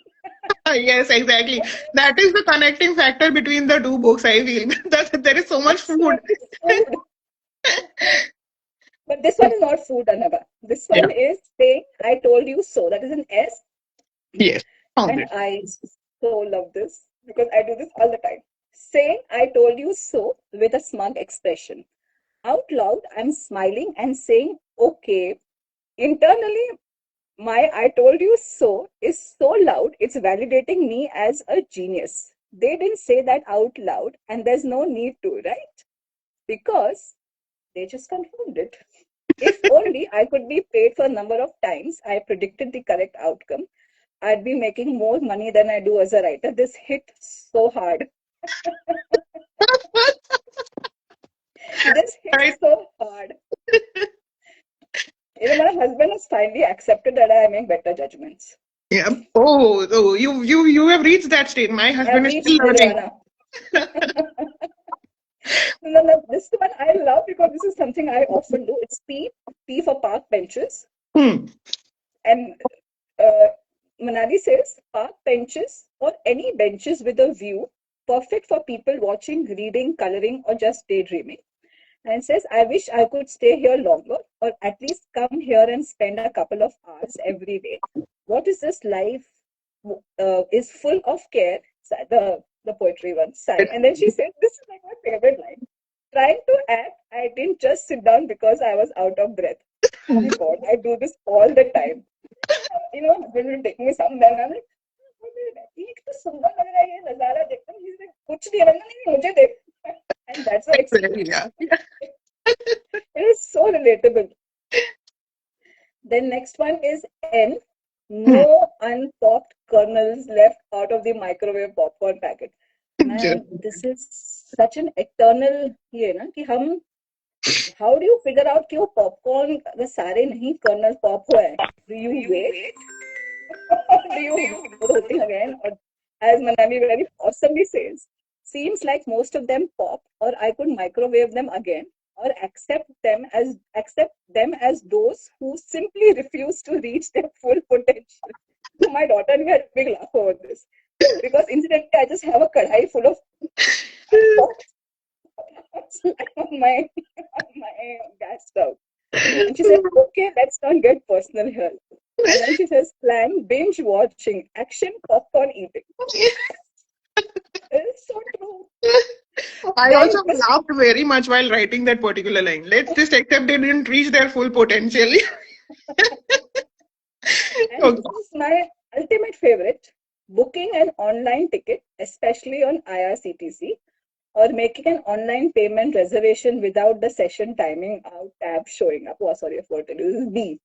Yes, exactly. That is the connecting factor between the two books, I feel. That there is so much food. Absolutely food. But this one is not food, Anaga. This Yeah. one is saying I told you so. That is an S. Yes. Found And it. I so love this because I do this all the time. Saying I told you so with a smug expression. Out loud, I'm smiling and saying, okay. Internally, my I told you so is so loud, it's validating me as a genius. They didn't say that out loud, and there's no need to, right? Because they just confirmed it. If only I could be paid for a number of times I predicted the correct outcome, I'd be making more money than I do as a writer. This hit so hard. This hit Right. so hard. My husband has finally accepted that I make better judgments. Yeah. Oh, you have reached that state. My I've husband is still reached learning. Nirvana. No, no, this one I love because this is something I often do. It's P for park benches. Hmm. And uh, Manali says park benches or any benches with a view, perfect for people watching, reading, coloring, or just daydreaming. And it says, I wish I could stay here longer or at least come here and spend a couple of hours every day. What is this life is full of care? The poetry one, sigh. And then she said, this is like my favorite line. Trying to act, I didn't just sit down because I was out of breath. Oh my God, I do this all the time. When will take me somewhere, and I'm like, ये तो सुंदर लग रहा है ये नजारा देखकर मुझे कुछ नहीं रंग नहीं मुझे देख. And that's the Yeah. experience. It is so relatable. Then next one is N. Hmm. No unpopped kernels left out of the microwave popcorn packet. Just Man, this is such an eternal ये ना कि हम how do you figure out कि वो popcorn अगर सारे नहीं kernel pop हुए हैं? Do you wait? Do you rotate again? Or as Manali very awesomely says, seems like most of them pop, or I could microwave them again, or accept them as those who simply refuse to reach their full potential. So my daughter and me had a big laugh over this. Because incidentally, I just have a kadhai full of my on my gas stove. And she said, okay, let's not get personal here. And then she says, plan binge watching, action, popcorn eating. It's so true. I Very also interesting. laughed very much while writing that particular line. Let's just accept they didn't reach their full potential. And Okay. this is my ultimate favorite, booking an online ticket, especially on IRCTC, or making an online payment reservation without the session timing out tab showing up. Oh, sorry, I forgot to do this is B.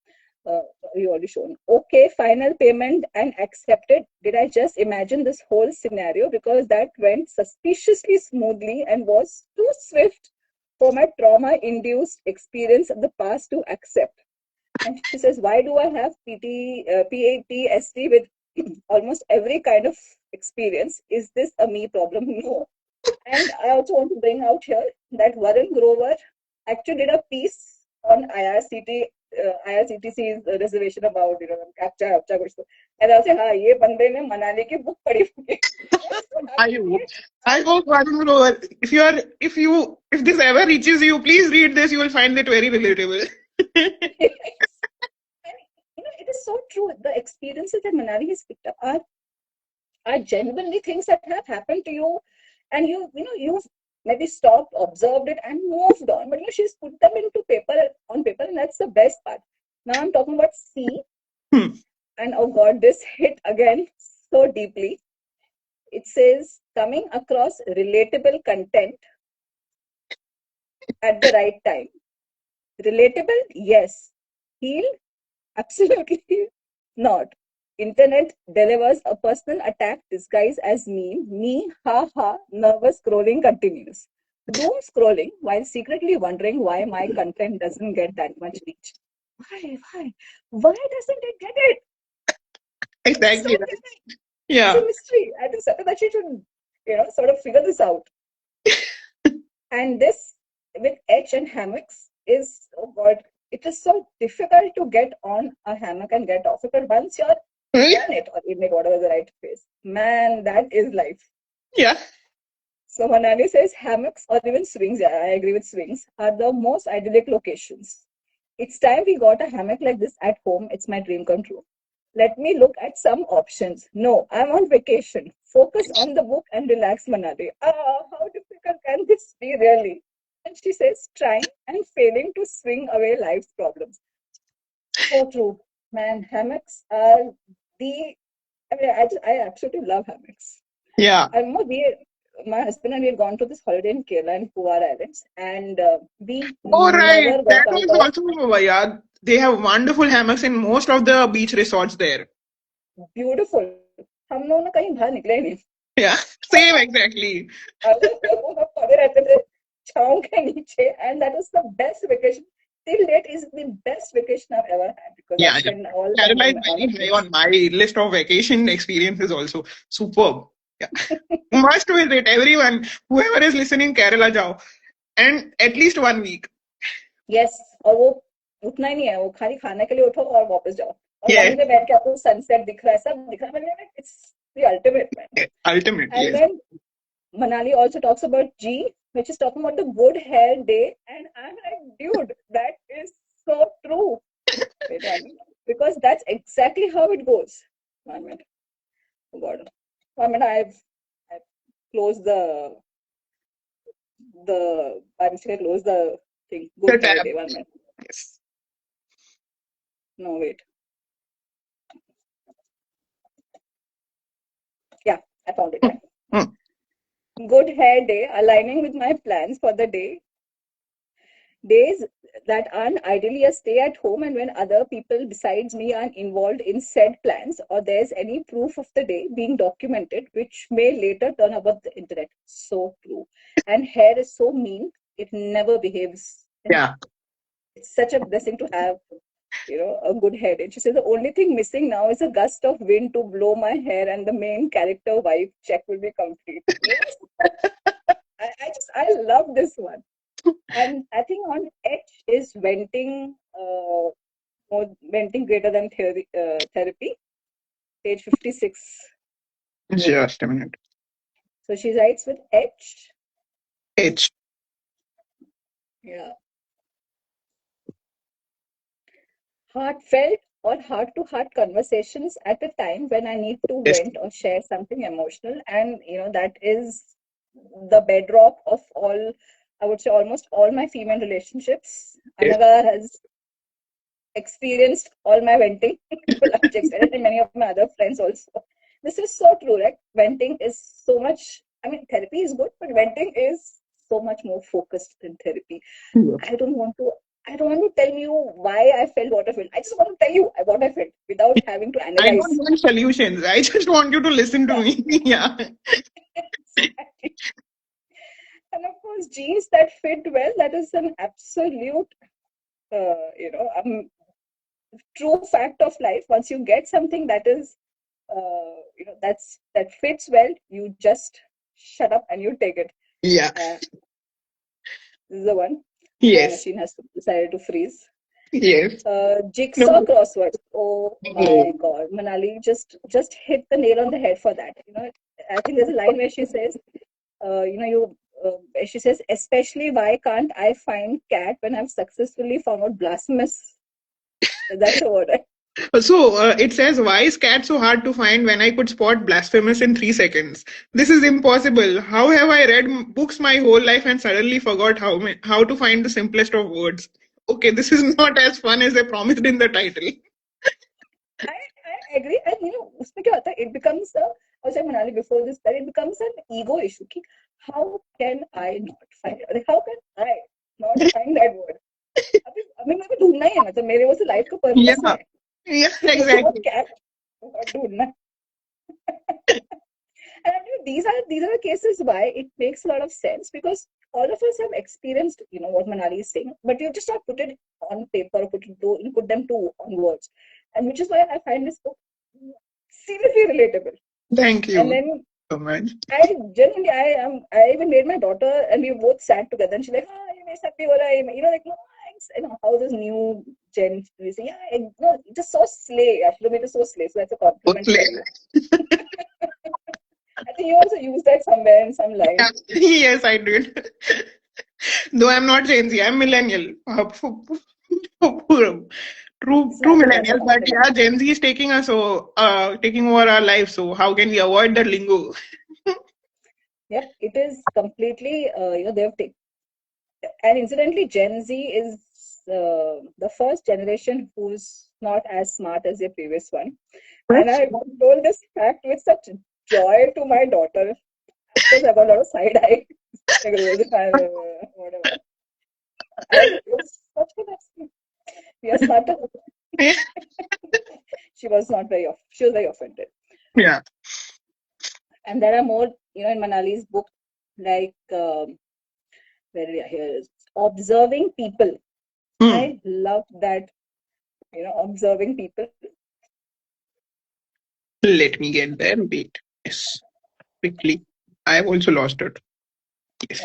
You already shown. Okay, final payment and accepted. Did I just imagine this whole scenario? Because that went suspiciously smoothly and was too swift for my trauma induced experience of the past to accept. And she says, why do I have PATSD with almost every kind of experience? Is this a me problem? No. And I also want to bring out here that Varun Grover actually did a piece on IRCTC's reservation about, captcha, captcha कुछ तो. And I was like, हाँ ये बंदे ने मनाली की book पढ़ी होगी. That's what I happened to hope. me. I hope Varun Grover, if this ever reaches you, please read this. You will find it very relatable. Yes. And it is so true. The experiences that Manali has picked up are genuinely things that have happened to you, and you've maybe stopped, observed it, and moved on. But she's put them into paper, and that's the best part. Now I'm talking about C, Hmm. and oh God, this hit again so deeply. It says coming across relatable content at the right time. Relatable, yes. Heal, absolutely not. Internet delivers a personal attack disguised as meme. Me, ha ha, nervous scrolling continues. Doom scrolling while secretly wondering why my content doesn't get that much reach. Why? Why? Why doesn't it get it? It's Exactly not right. getting. It's a Yeah. mystery. I think Satyadashi should, sort of figure this out. And this with edge and hammocks is, oh God, it is so difficult to get on a hammock and get off it. But once you're on it or in it, whatever the right phrase, man, that is life. Yeah. So Manali says hammocks or even swings, yeah, I agree with swings, are the most idyllic locations. It's time we got a hammock like this at home. It's my dream come true. Let me look at some options. No, I'm on vacation. Focus on the book and relax, Manali. How difficult can this be, really? And she says, trying and failing to swing away life's problems. So true. Man, hammocks are the. I absolutely love hammocks. Yeah. I remember my husband and we had gone to this holiday in Kerala and Puvar Islands, and we All right. never got That out was of. also, yeah. They have wonderful hammocks in most of the beach resorts there. Beautiful. हम लोगों ने कहीं बाहर निकले ही नहीं. Yeah. Same exactly. पड़े रहते थे छाँव के नीचे, and that was the best vacation. Till date is the best vacation I've ever had because I Yeah. Yeah. spend all time Kerala is on a very high beach. on my list of vacation experiences also. Superb. Yeah. Must visit everyone. Whoever is listening, Kerala jao. And at least 1 week. Yes, और वो उठना ही नहीं है, वो खाली खाने के लिए उठो और वापस जाओ और Yeah. वहीं पे बैठ के आपको सनसेट दिख रहा है, सब दिख रहा है. It's the ultimate, man. Ultimate. And Yes. then Manali also talks about G, which is talking about the good hair day. And I'm like, dude, that is so true. Wait 1 minute. Because that's exactly how it goes. 1 minute. Oh God. 1 minute. I've closed I basically closed the thing. The Good hair tab. day. 1 minute. Yes. No, wait. Yeah, I found it. Hmm. Yeah. Hmm. Good hair day, aligning with my plans for the day. Days that aren't ideally a stay at home, and when other people besides me are involved in said plans, or there's any proof of the day being documented, which may later turn up on the internet. So true. And hair is so mean, it never behaves. And Yeah. it's such a blessing to have, a good hair day. She says the only thing missing now is a gust of wind to blow my hair, and the main character wife check will be complete. Yes, I love this one. And I think on H is venting greater than therapy, page 56. Just a minute. So she writes with H. H. Yeah. Heartfelt or heart-to-heart conversations at a time when I need to Yes. vent or share something emotional. And, that is the bedrock of all, I would say almost all my female relationships. Yes. Anaga has experienced all my venting to large extent, and many of my other friends also. This is so true, right? Venting is so much, I mean, therapy is good, but venting is so much more focused than therapy. Yes. I don't want to I don't want to tell you why I felt what I felt. I just want to tell you what I felt without having to I don't analyze. want solutions. I just want you to listen to Yeah, me. Yeah. exactly. And of course, jeans that fit well, that is an absolute, true fact of life. Once you get something that is, that fits well, you just shut up and you take it. Yeah. Uh, this is the one. My Yes. machine has decided to freeze. Yes. Jigsaw No. crossword. Oh Oh. my God, Manali just hit the nail on the head for that. I think there's a line where she says, she says, especially why can't I find cat when I've successfully found out blasphemous? That's a word. Right? So it says, why is cat so hard to find when I could spot blasphemous in 3 seconds? This is impossible. How have I read books my whole life and suddenly forgot how to find the simplest of words? Okay, this is not as fun as they promised in the title. I agree. And उसमें क्या होता है? It becomes I was saying Manali before this that it becomes an ego issue. कि how can I not find it? Like, how can I not find that word? अभी अभी मेरे को ढूंढना ही है मतलब मेरे वो लाइफ का पर्पस Yeah. है Yeah, कि मुझे वो exactly. कैट ढूंढना And these are the cases why it makes a lot of sense because all of us have experienced, what Manali is saying, but you just not put it on paper, put them to on words, and which is why I find this book seriously relatable. Thank And you then so much. I even made my daughter and we both sat together and she's like, ah, ये मेरे साथ भी हो रहा है, like, no, how this new gen we say, yeah, no, just so slay, actually made it so slay, so that's a compliment for you. I think you also used that somewhere in some line. Yes, I did. Though I'm not Gen Z, I'm millennial. True, Listen, true I think that's a millennial. But compliment. yeah, Gen Z is taking over our lives. So how can we avoid the lingo? Yep, it is completely, they have taken. And incidentally, Gen Z is the first generation who's not as smart as the previous one. And I told this fact with such joy to my daughter. Of course, I got a lot of side eye. Like, whatever. I was like, you're such a nice. We are smarter. She was very offended. Yeah. And there are more, in Manali's book, like, where we are here is observing people. Hmm. I love that, observing people. Let me get there. Wait. Yes. Quickly. I've also lost it. Yes.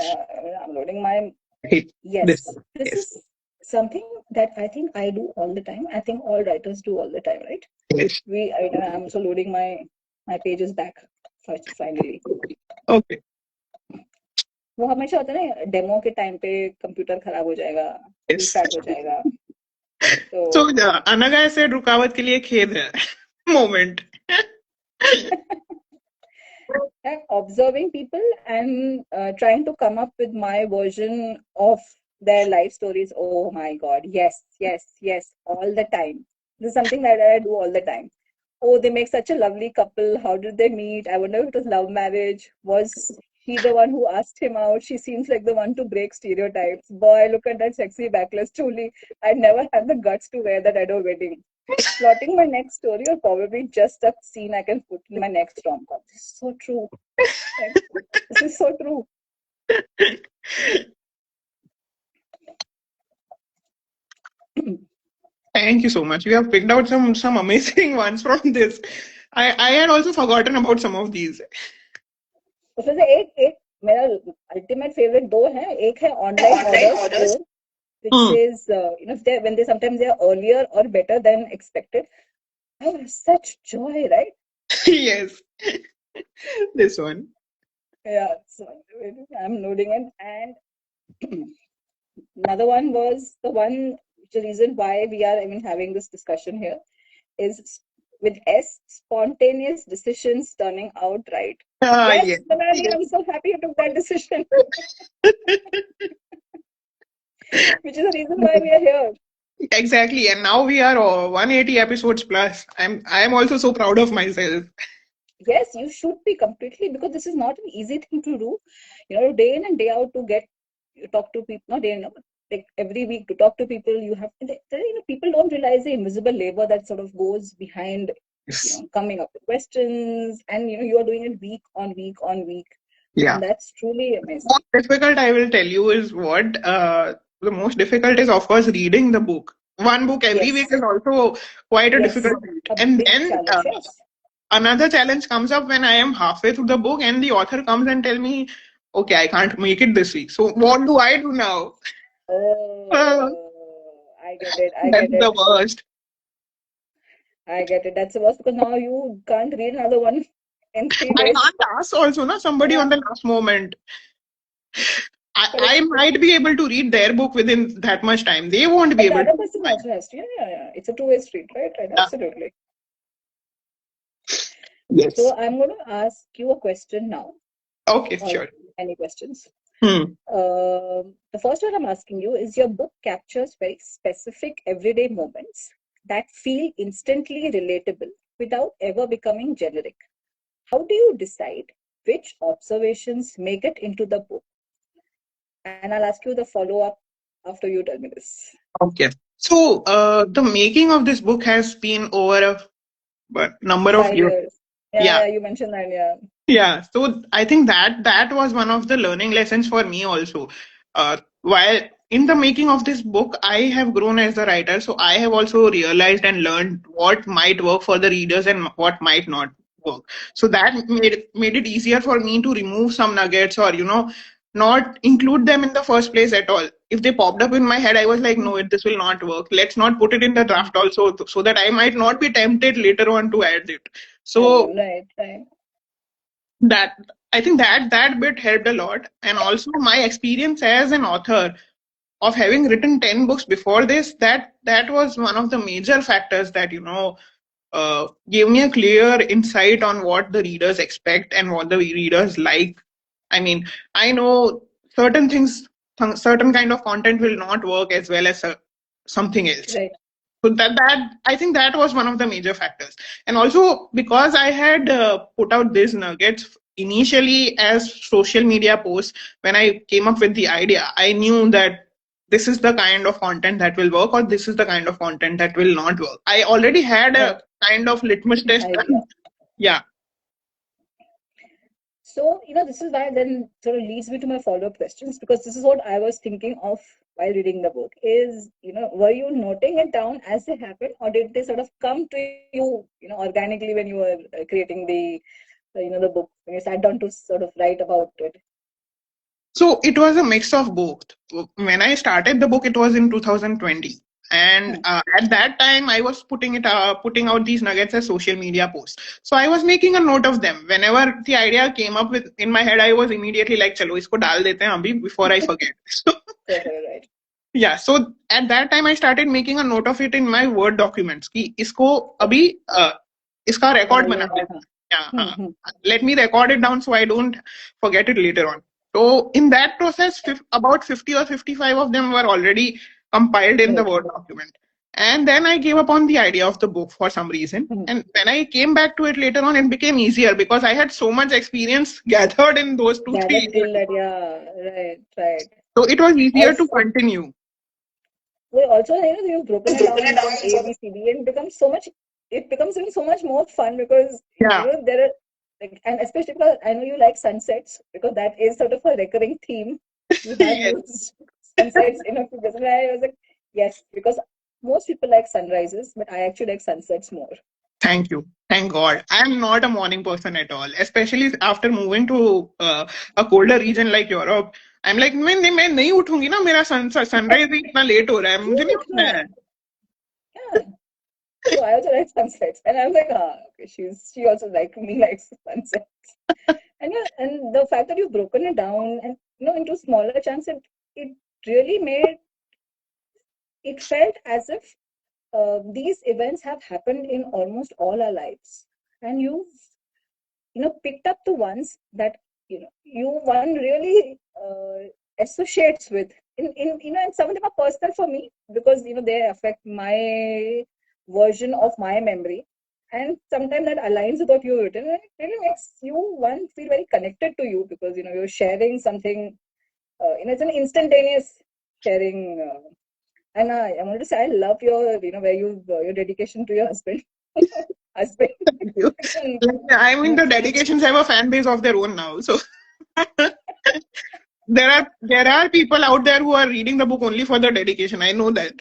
I'm loading my. Hit this Yes, one. this Yes. is something that I think I do all the time. I think all writers do all the time, right? Yes. I'm also loading my pages back finally. Okay. वो हमेशा होता है ना demo के time पे computer खराब हो जाएगा Yes. रीस्टार्ट हो जाएगा तो So अनगा said रुकावट के लिए खेद है. Moment. I'm observing people and trying to come up with my version of their life stories. Oh my God. Yes, yes, yes. All the time. This is something that I do all the time. Oh, they make such a lovely couple. How did they meet? I wonder if it was love marriage. Was he the one who asked him out? She seems like the one to break stereotypes. Boy, look at that sexy backless. Truly, I never had the guts to wear that at a wedding. Plotting my next story or probably just a scene I can put in my next rom-com. This is so true. Like, this is so true. Thank you so much. You have picked out some amazing ones from this. I had also forgotten about some of these. उसमें से एक एक मेरा ultimate favourite दो है एक है online orders दो which Hmm. says if they when they sometimes they are earlier or better than expected. Oh, such joy, right? Yes. This one. Yeah, so I'm loading it and Another one was the one, the reason why we are even having this discussion here is with S, spontaneous decisions turning out right. Yes. Yes, Banani, I'm so happy you took that decision, which is the reason why we are here. Exactly. And now we are 180 episodes plus. I am also so proud of myself. Yes, you should be completely, because this is not an easy thing to do. Day in and day out to get you talk to people, not day in, but like every week to talk to people. You have, people don't realize the invisible labor that sort of goes behind, Yes. coming up with questions, and you are doing it week on week on week, Yeah. and that's truly amazing. Most difficult, I will tell you, is what the most difficult is, of course, reading the book. One book every week Yes, is also quite a yes, difficult feat. a And big then challenge. Yes. another challenge comes up when I am halfway through the book and the author comes and tell me, okay, I can't make it this week. So what do I do now? Uh, I get it. I that's get the it. worst. I get it. That's the worst, because now you can't read another one in three I days. can't ask also, na, somebody on Yeah, the last moment. I correct. might be able to read their book within that much time. They won't be But the able other to. person also has to. Yeah, yeah, yeah. It's a two-way street, right? Right. Yeah. Absolutely. Yes. So I'm going to ask you a question now, Okay, or sure. any questions. Hmm. The first one I'm asking you is, your book captures very specific everyday moments that feel instantly relatable without ever becoming generic. How do you decide which observations make it into the book? And I'll ask you the follow-up after you tell me this. Okay. So, the making of this book has been over a number of Five years. years. Yeah, Yeah. yeah, you mentioned that. Yeah. Yeah, so I think that was one of the learning lessons for me also. While in the making of this book, I have grown as a writer, so I have also realized and learned what might work for the readers and what might not work. So that made it easier for me to remove some nuggets, or not include them in the first place at all. If they popped up in my head, I was like, no, this will not work. Let's not put it in the draft also, so that I might not be tempted later on to add it. So Right, right. that I think that bit helped a lot, and also my experience as an author of having written 10 books before this, that was one of the major factors that gave me a clear insight on what the readers expect and what the readers like. I mean, I know certain things, certain kind of content will not work as well as something else. Right. So that I think that was one of the major factors. And also because I had put out these nuggets initially as social media posts, when I came up with the idea, I knew that this is the kind of content that will work, or this is the kind of content that will not work. I already had a Right. kind of litmus test. Idea. Yeah. So, this is why then sort of leads me to my follow-up questions, because this is what I was thinking of while reading the book is, were you noting it down as they happen, or did they sort of come to you, organically when you were creating the book, when you sat down to sort of write about it? So it was a mix of both. When I started the book, it was in 2020, and Hmm. at that time, I was putting out these nuggets as social media posts. So I was making a note of them. Whenever the idea came up with in my head, I was immediately like, "Chalo, isko dal dete hain abhi before I forget." So Right. yeah, so at that time I started making a note of it in my Word documents कि इसको अभी इसका record बना डालना है, लेते हाँ. हैं. Yeah, hmm. let me record it down so I don't forget it later on. So in that process, about 50 or 55 of them were already compiled in the Right. Word document. And then I gave up on the idea of the book for some reason. Hmm. And when I came back to it later on, it became easier because I had so much experience gathered in those 2 3 Gathered years. till that, yeah, right, right. So it was easier to Also, continue. well, also, you've broken it down into A, B, C, D, and it becomes even so much more fun, because, Yeah, there are, like, and especially because I know you like sunsets, because that is sort of a recurring theme. You have yes. used sunsets in a few places. And I was like, yes, because most people like sunrises, but I actually like sunsets more. Thank you. Thank God. I am not a morning person at all, especially after moving to a colder region like Europe. I'm like, मैं नहीं उठूंगी ना मेरा sunrise ही इतना late हो रहा है मुझे नहीं उठना है. Yeah, yeah. So I also like sunsets, and I was like, okay, she also like me likes sunsets. And yeah, and the fact that you've broken it down and into smaller chunks, it really made it felt as if these events have happened in almost all our lives, and you've picked up the ones that you one really associates with. And some of them are personal for me because they affect my version of my memory, and sometimes that aligns with what you've written, and it really makes you one feel very connected to you because you're sharing something. It's an instantaneous sharing. And I wanted to say I love where your dedication to your husband. Husband. Thank you. Like, I mean, the dedications have a fan base of their own now. So there are people out there who are reading the book only for the dedication. I know that.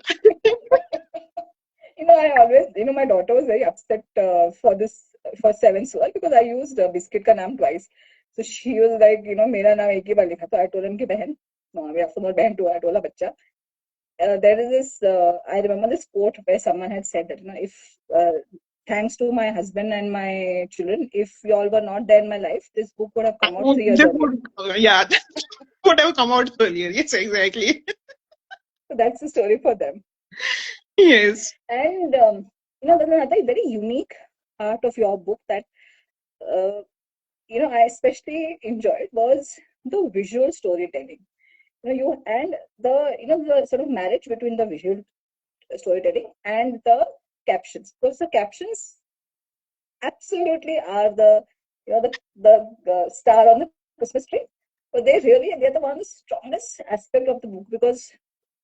I always, my daughter was very upset for seventh surah because I used biscuit ka naam twice. So she was like, मेरा नाम एक ही बार लिखा. So I told him कि बहन, no, we have to not बहन to. I told her बच्चा. There is this, I remember this quote where someone had said that, if thanks to my husband and my children, if you all were not there in my life, this book would have come out 3 years This earlier. would, yeah, would have come out earlier. Yes, exactly. So that's the story for them. Yes. And there's another very unique part of your book that I especially enjoyed was the visual storytelling. You and the sort of marriage between the visual storytelling and the captions, because the captions absolutely are the star on the Christmas tree. But they're the one strongest aspect of the book because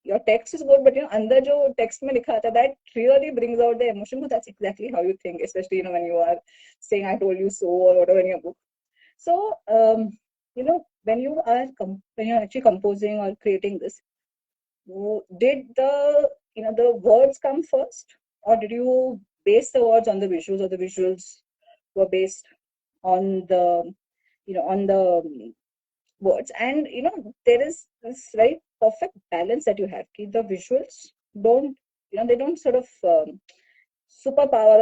your text is good, but अंदर जो text में लिखा था, that really brings out the emotion. But that's exactly how you think, especially when you are saying "I told you so" or whatever in your book. So when you're actually composing or creating this, did the words come first, or did you base the words on the visuals, or the visuals were based on the words? And there is this very perfect balance that you have. The visuals don't they don't sort of overpower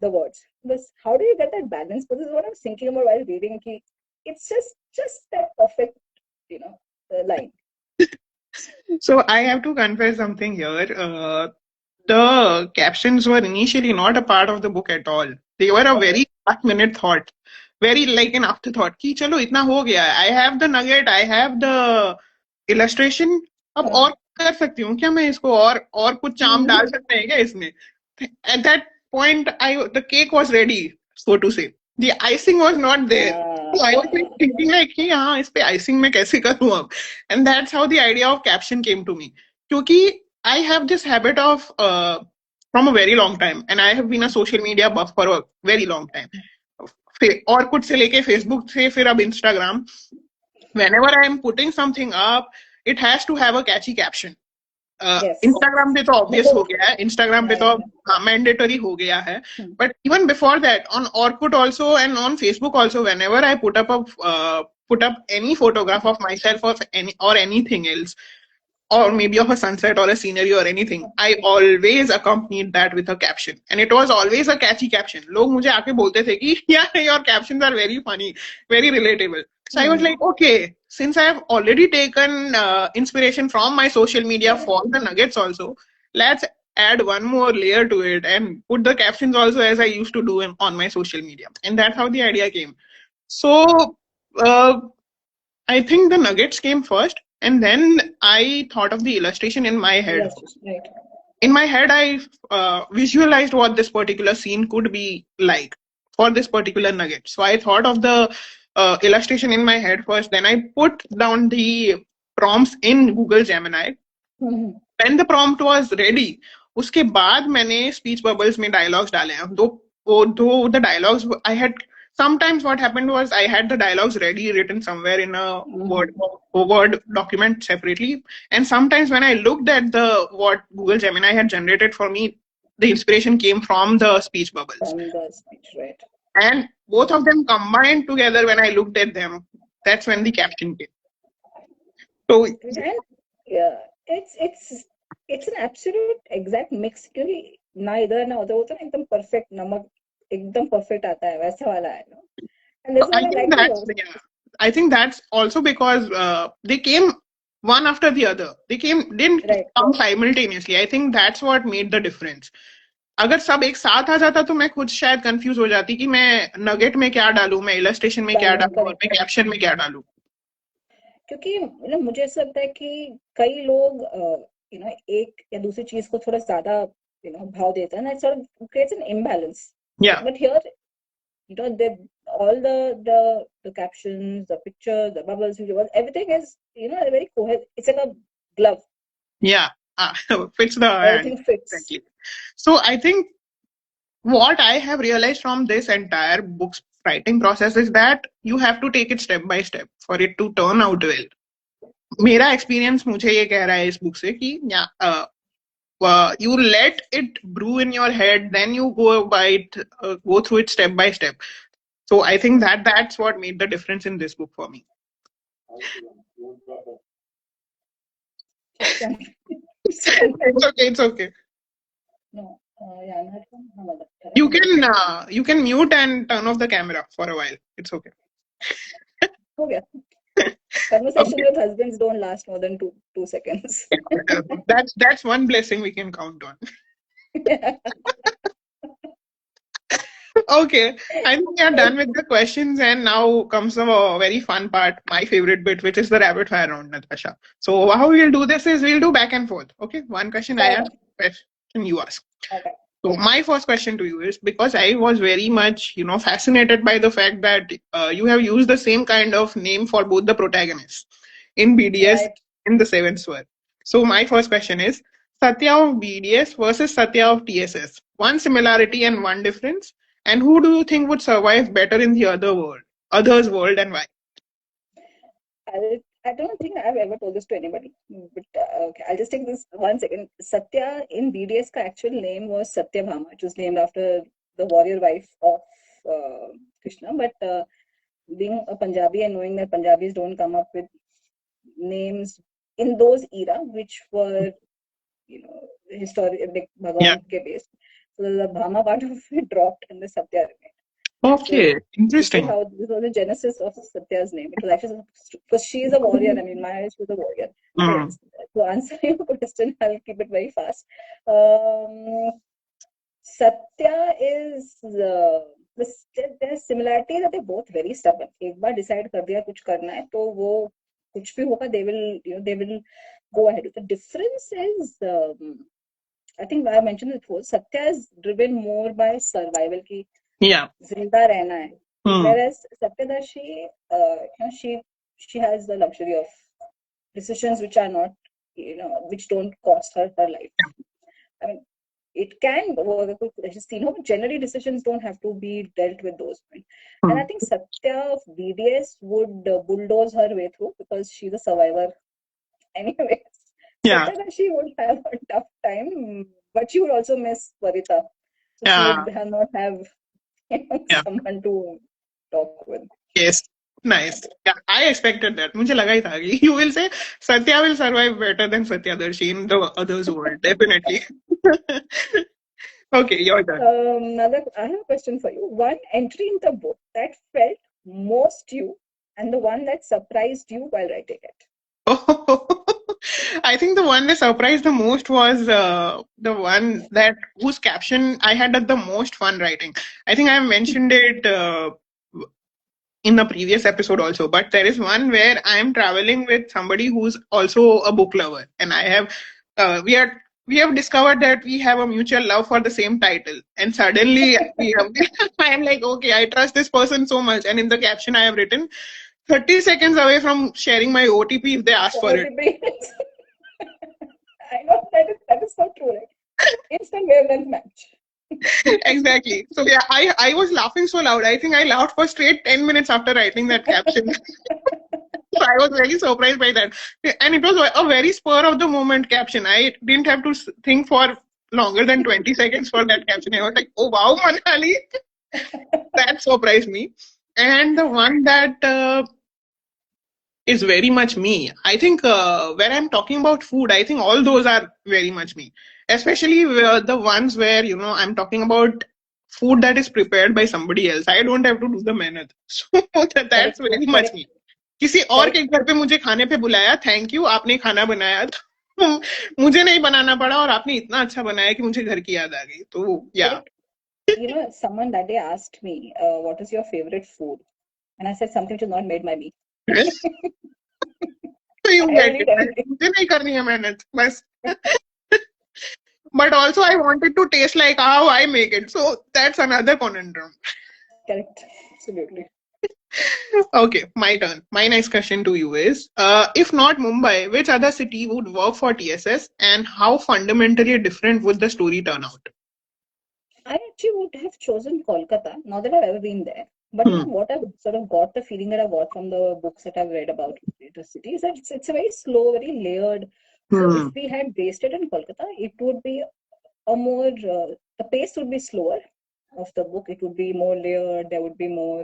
the words. This, how do you get that balance? Because this is what I was thinking about while reading. It's just that perfect line. So I have to confess something here. The captions were initially not a part of the book at all. They were a very last minute thought, very like an afterthought. कि चलो इतना हो गया. I have the nugget, I have the illustration. अब और कर सकती हूँ क्या मैं इसको और कुछ चाम डाल सकते हैं क्या इसमें? At that point, the cake was ready, so to say. The icing was not there. So I was like thinking like कि हाँ इस पे icing मैं कैसे करूँ अब? And that's how the idea of caption came to me. क्योंकि I have this habit of from a very long time, and I have been a social media buff for a very long time. और कुछ से लेके Facebook से फिर अब Instagram. Whenever I am putting something up, it has to have a catchy caption. Yes. Instagram पे तो obvious हो गया है, इंस्टाग्राम पे तो मैंडेटरी हो गया है, but even before that on Orkut also and on Facebook also whenever I put up any photograph of myself or anything else, or maybe of a sunset or a scenery or anything, I always accompanied that with a caption. And it was always a catchy caption. लोग मुझे आके बोलते थे कि yeah, your captions are very funny, very relatable. So I was like, okay, since I have already taken inspiration from my social media for the nuggets also, let's add one more layer to it and put the captions also as I used to do on my social media. And that's how the idea came. So uh, I think the nuggets came first, and then I thought of the illustration in my head. Right. In my head, I visualized what this particular scene could be like for this particular nugget. So I thought of the illustration in my head first, then I put down the prompts in Google Gemini. When the prompt was ready, उसके बाद मैंने speech bubbles में dialogues डाले हैं. Though the dialogues I had, sometimes what happened was I had the dialogues ready written somewhere in a word document separately, and sometimes when I looked at the what Google Gemini had generated for me, the inspiration came from the speech bubbles. From the speech, right. And both of them combined together, when I looked at them, that's when the caption came. So And yeah, it's an absolute exact mix, क्योंकि ना इधर ना उधर होता है, एकदम perfect नमक एकदम perfect आता है वैसा वाला है. And this is I what I think like that's to yeah. I think that's also because they came one after the other. They came didn't Right. come simultaneously. I think that's what made the difference. अगर सब एक साथ आ जाता तो मैं खुद शायद confuse हो जाती कि मैं नगेट में क्या डालूं, मैं इलस्ट्रेशन में क्या डालूं और करेक्ट मैं करेक्ट। कैप्शन में क्या डालूं. क्योंकि मुझे ऐसा लगता है कि कई लोग एक या दूसरी चीज को थोड़ा ज्यादा भाव देते हैं ना, it sort of creates an imbalance. Yeah, but here they all the captions, the pictures, the bubbles, visuals, everything is very coherent. It's like a glove. yeah. Fits the hand. Everything fits. Exactly. So I think what I have realized from this entire book's writing process is that you have to take it step by step for it to turn out well. मेरा experience मुझे ये कह रहा है इस book से कि you let it brew in your head, then you go through it step by step. So I think that's what made the difference in this book for me. Just can It's okay. It's okay. no. Yeah, I'm not one. You can mute and turn off the camera for a while. It's okay. हो गया. Conversation Okay. with husbands don't last more than two seconds. That's one blessing we can count on. Okay, I think we are done with the questions, and now comes the very fun part, my favorite bit, which is the rapid fire round, Natasha. So how we'll do this is we'll do back and forth. Okay, one question I Fair ask, enough. question you ask. Okay. So my first question to you is because I was very much, fascinated by the fact that you have used the same kind of name for both the protagonists in BDS Right. in the Seventh Sword. So my first question is Satya of BDS versus Satya of TSS. One similarity and one difference. And who do you think would survive better in the other's world, and why? I don't think I've ever told this to anybody, but okay, I'll just take this 1 second. Satya in BDS ka actual name was Satyabhama, which was named after the warrior wife of Krishna. But being a Punjabi and knowing that Punjabis don't come up with names in those era, which were historic, like Yeah. Bhagwan ke based, so the Bhama part of it dropped and the Satya remained. So Okay, this is interesting. how this was the genesis of Satya's name. It was actually because she is a warrior. I mean, Maya she was a warrior. But Mm. yes, to answer your question, I'll keep it very fast. Satya is there's similarity that they're both very stubborn. एक बार decide कर दिया कुछ करना है तो वो कुछ भी होगा they will go ahead. The difference is I think I mentioned it before. Satya is driven more by survival की Yeah. जिंदा रहना है. Hmm. Whereas Satyadarshi, she has the luxury of decisions which are not, which don't cost her her life. I mean, it can work, but generally decisions don't have to be dealt with those. And Hmm. I think Satya of BDS would bulldoze her way through because she's a survivor. Anyways, Yeah. Satyadarshi would have a tough time, but she would also miss Varita. So she Yeah. would not have Yeah. someone to talk with. Yes. Nice. Yeah, I expected that. मुझे लगा ही था कि you will say Satya will survive better than Satyadarshi in the other's world. Definitely. Okay, your turn. I have a question for you. One entry in the book that felt most you, and the one that surprised you while writing it. I think the one that surprised the most was the one that whose caption I had the most fun writing. I think I mentioned it in the previous episode also, but there is one where I am traveling with somebody who's also a book lover, and I have we have discovered that we have a mutual love for the same title, and suddenly we have, I am like, okay, I trust this person so much, and in the caption I have written 30 seconds away from sharing my OTP if they ask for it. OTP. I know that is so true, right? Instant wavelength match. Exactly. So yeah, I was laughing so loud. I think I laughed for straight 10 minutes after writing that caption. So I was very surprised by that. And it was a very spur of the moment caption. I didn't have to think for longer than 20 seconds for that caption. I was like, oh wow, Manali. That surprised me. And the one that is very much me. I think when I'm talking about food, I think all those are very much me. Especially the ones where, I'm talking about food that is prepared by somebody else. I don't have to do the mehnat. So that's Correct. very much Correct. me. किसी और के Correct. घर पे मुझे खाने पे बुलाया, thank you, आपने खाना बनाया तो मुझे नहीं बनाना पड़ा और आपने इतना अच्छा बनाया कि मुझे घर की याद आ गई, तो या Correct. Someone that day asked me, what is your favorite food? And I said something which is not made by me. तो you I will get eat it, anything. मुझे नहीं करनी है मेहनत बस. But also I wanted to taste like how I make it, so that's another conundrum. Correct. Absolutely. Okay, my turn. My next question to you is, if not Mumbai, which other city would work for TSS, and how fundamentally different would the story turn out? I actually would have chosen Kolkata, not that I've ever been there. But Hmm. what I've sort of got the feeling that I've got from the books that I've read about the city is that it's a very slow, very layered. So if Hmm. we had based it in Kolkata, it would be a more the pace would be slower of the book. It would be more layered. There would be more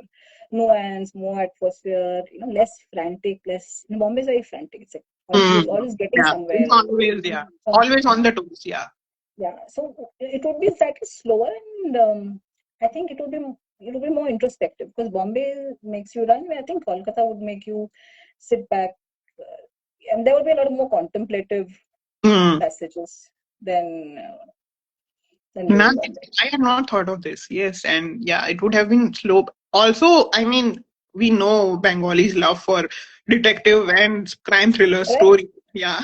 nuance, more atmosphere. Less frantic. Less. Bombay is very frantic. It's like Hmm. always getting Yeah, somewhere. it's always, yeah, always on the toes. Yeah. Yeah, so it would be slightly slower, and I think it would be more introspective because Bombay makes you run, where I think Kolkata would make you sit back, uh, and there would be a lot more contemplative Hmm. passages than uh, than Nah, during Bombay. I had not thought of this. Yes, and yeah, it would have been slow. Also, I mean, we know Bengalis love for detective and crime thriller Right? story. Yeah,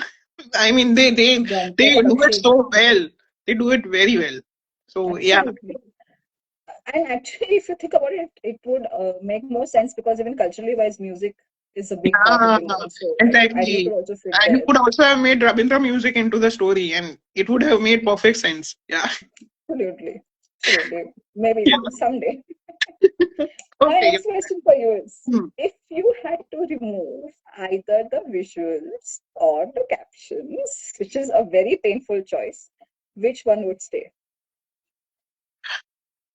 I mean, they Janta do it Pakshi, so well. They do it very well. So yeah, absolutely. And actually, if you think about it, it would make more sense because even culturally wise, music is a big part of yeah, Bengal. So I think it exactly. could also fit And you there. could also have made Rabindra music into the story, and it would have made perfect sense. Yeah. Absolutely. Absolutely. Maybe Yeah. someday. My Okay. next question for you is, Hmm. if you had to remove either the visuals or the captions, which is a very painful choice, which one would stay?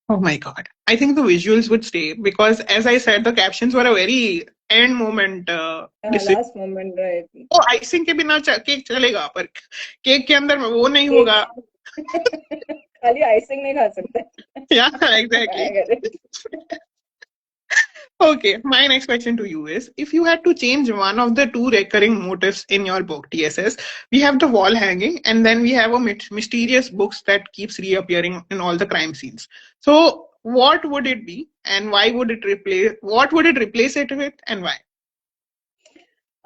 Oh my God. I think the visuals would stay because, as I said, the captions were a very end moment decision. Last moment, right? तो icing के बिना cake चलेगा पर cake के अंदर वो नहीं Cake. होगा. खाली आइसिंग नहीं खा सकते. Yeah, I exactly. get it. Okay, my next question to you is, if you had to change one of the two recurring motifs in your book, TSS, we have the wall hanging and then we have a mysterious books that keeps reappearing in all the crime scenes. So what would it be and why would it replace, what would it replace it with and why?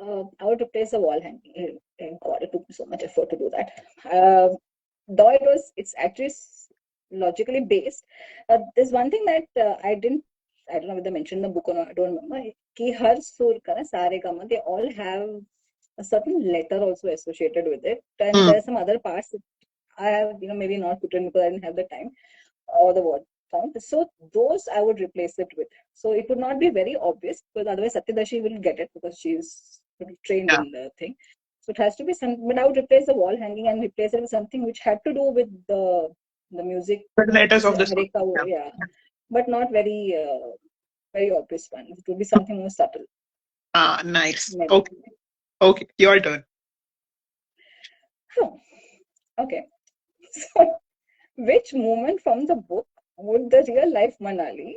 I would replace the wall hanging. God, it took me so much effort to do that. Uh, though it's actually logically based. There's one thing that I don't know whether I mentioned in the book or not, I don't remember. Ki har sur ka na sare gama, they all have a certain letter also associated with it, and Hmm. there are some other parts that I have, maybe not put in because I didn't have the time or the word count. So those I would replace it with. So it would not be very obvious because otherwise Satyadashi will get it because she's trained Yeah, in the thing. So it has to be some, but I would replace the wall hanging and replace it with something which had to do with the music, the letters which of is the story. Hareka, Yeah. yeah, but not very obvious one. It would be something more subtle, Ah, nice. maybe. Okay, okay, your turn. Huh. Okay. So which moment from the book would the real life Manali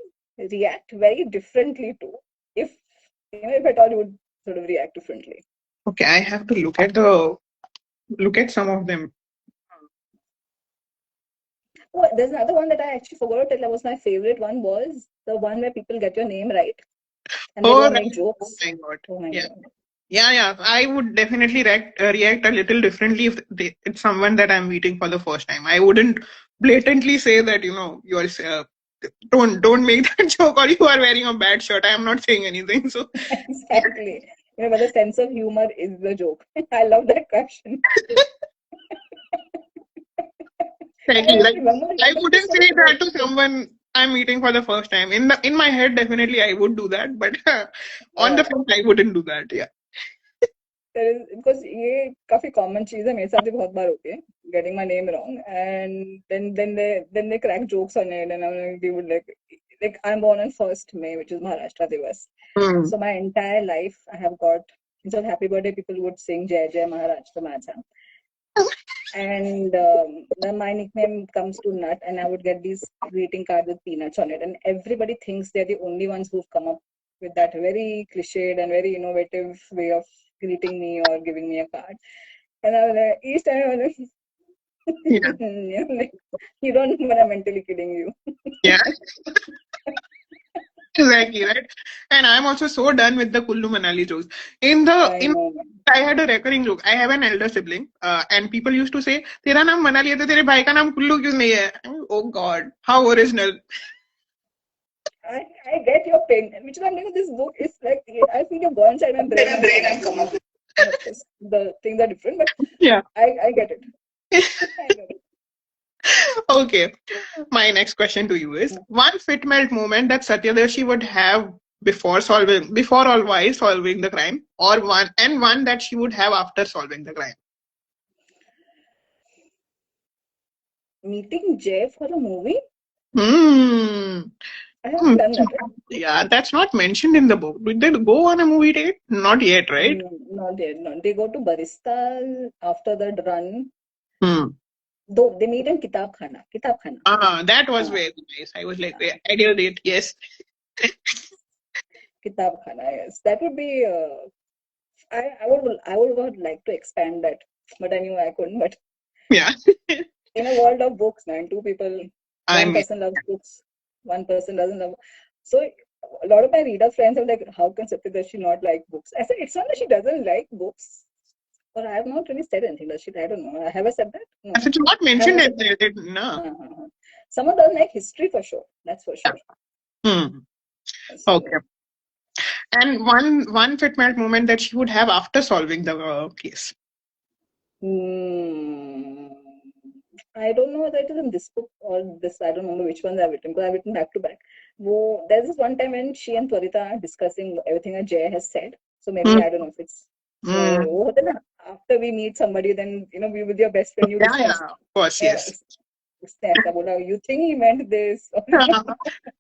react very differently to if if at all you would sort of react differently? Okay, I have to look at some of them. Oh, there's another one that I actually forgot to tell. That was my favorite one was the one where people get your name right and they go Oh, and make right. Oh jokes. my God. Oh my Yeah. god. Yeah, yeah. I would definitely react a little differently if it's someone that I'm meeting for the first time. I wouldn't blatantly say that, you're don't make that joke or you are wearing a bad shirt. I am not saying anything. So Exactly. But the sense of humor is the joke. I love that question. I exactly. don't Like remember I remember this wouldn't sort say of that to someone I'm meeting for the first time. In my head, definitely I would do that, but on the yeah. phone, I wouldn't do that. Yeah. Because ये काफी common चीज है मेरे साथ भी बहुत बार होती है getting my name wrong and then they crack jokes on it and I'm like, they would like I'm born on 1st May which is Maharashtra Divas. Hmm. So my entire life I have got instead of happy birthday people would sing Jai Jai Maharashtra माझा and then my nickname comes to Nut and I would get these greeting cards with peanuts on it and everybody thinks they're the only ones who've come up with that very cliched and very innovative way of greeting me or giving me a card. And I was like, each time I was like, Yeah. like, you don't know when I'm mentally kidding you. Yeah. Exactly, right? And I'm also so done with the Kullu Manali jokes. I In know, man. I had a recurring joke. I have an elder sibling, and people used to say, "तेरा नाम मनाली है तो तेरे भाई का नाम कुल्लू क्यों नहीं है?" Oh God, how original! I get your pain, which is I'm like, this book is like, I feel you've gone inside my brain and come up with these. And of course, the things are different, but Yeah. I get it. I get it. Okay. My next question to you is one fit melt moment that Satyadarshi would have before or while solving the crime, or one that she would have after solving the crime. Meeting Jay for a movie? Hmm. I haven't done that, right? Yeah, that's not mentioned in the book. Did they go on a movie date? Not yet, right? Not yet. No. They go to Barista after the run. Hmm. Though they meet in Kitab Khana. Kitab Khana. That was Uh, very nice. I was like, uh, ideal date. Yes. Kitab Khana, yes. That would be. I would like to expand that, but I knew I couldn't. But Yeah. in a world of books, man, two people, I one mean, person loves books, one person doesn't love. So a lot of my reader friends are like, "How can Satyadarshi not like books?" I said, "It's not that she doesn't like books, or I have not really said anything. Does she? I don't know. Have I said that? No, it's not I have mentioned not in said there. No. that. Someone doesn't like history for sure. That's for Yeah. sure. Hmm. Okay. So, And one fit melt moment that she would have after solving the case. hmm, I don't know whether it is in this book or this. I don't remember which ones I've written because I've written back to back. There's this one time when she and Twarita are discussing everything that Jay has said. So maybe Hmm. I don't know if it's so. Hmm. After we meet somebody, then be with your best friend. You Yeah, discuss. yeah, of course, Yeah, yes. उसने ऐसा बोला. You think he meant this? Or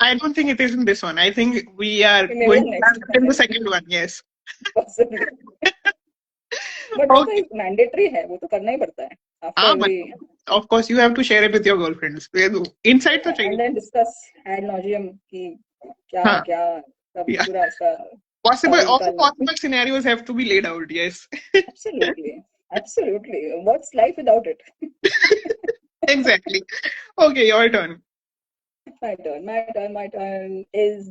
I don't think it is in this one. I think we are maybe going the to next have it one, in the yeah, second one. Yes. possibly. But वो तो Okay. Mandatory है. वो तो करना ही पड़ता है. After Ah, every of course, you have to share it with your girlfriends. Inside the and chain. then discuss ad nauseum कि क्या Huh. क्या सब Yeah. पूरा इसका Possible. सार Also, निकालना. possible scenarios have to be laid out. Yes. Absolutely, absolutely. What's life without it? Exactly. Okay, your turn. My turn. My turn. My turn is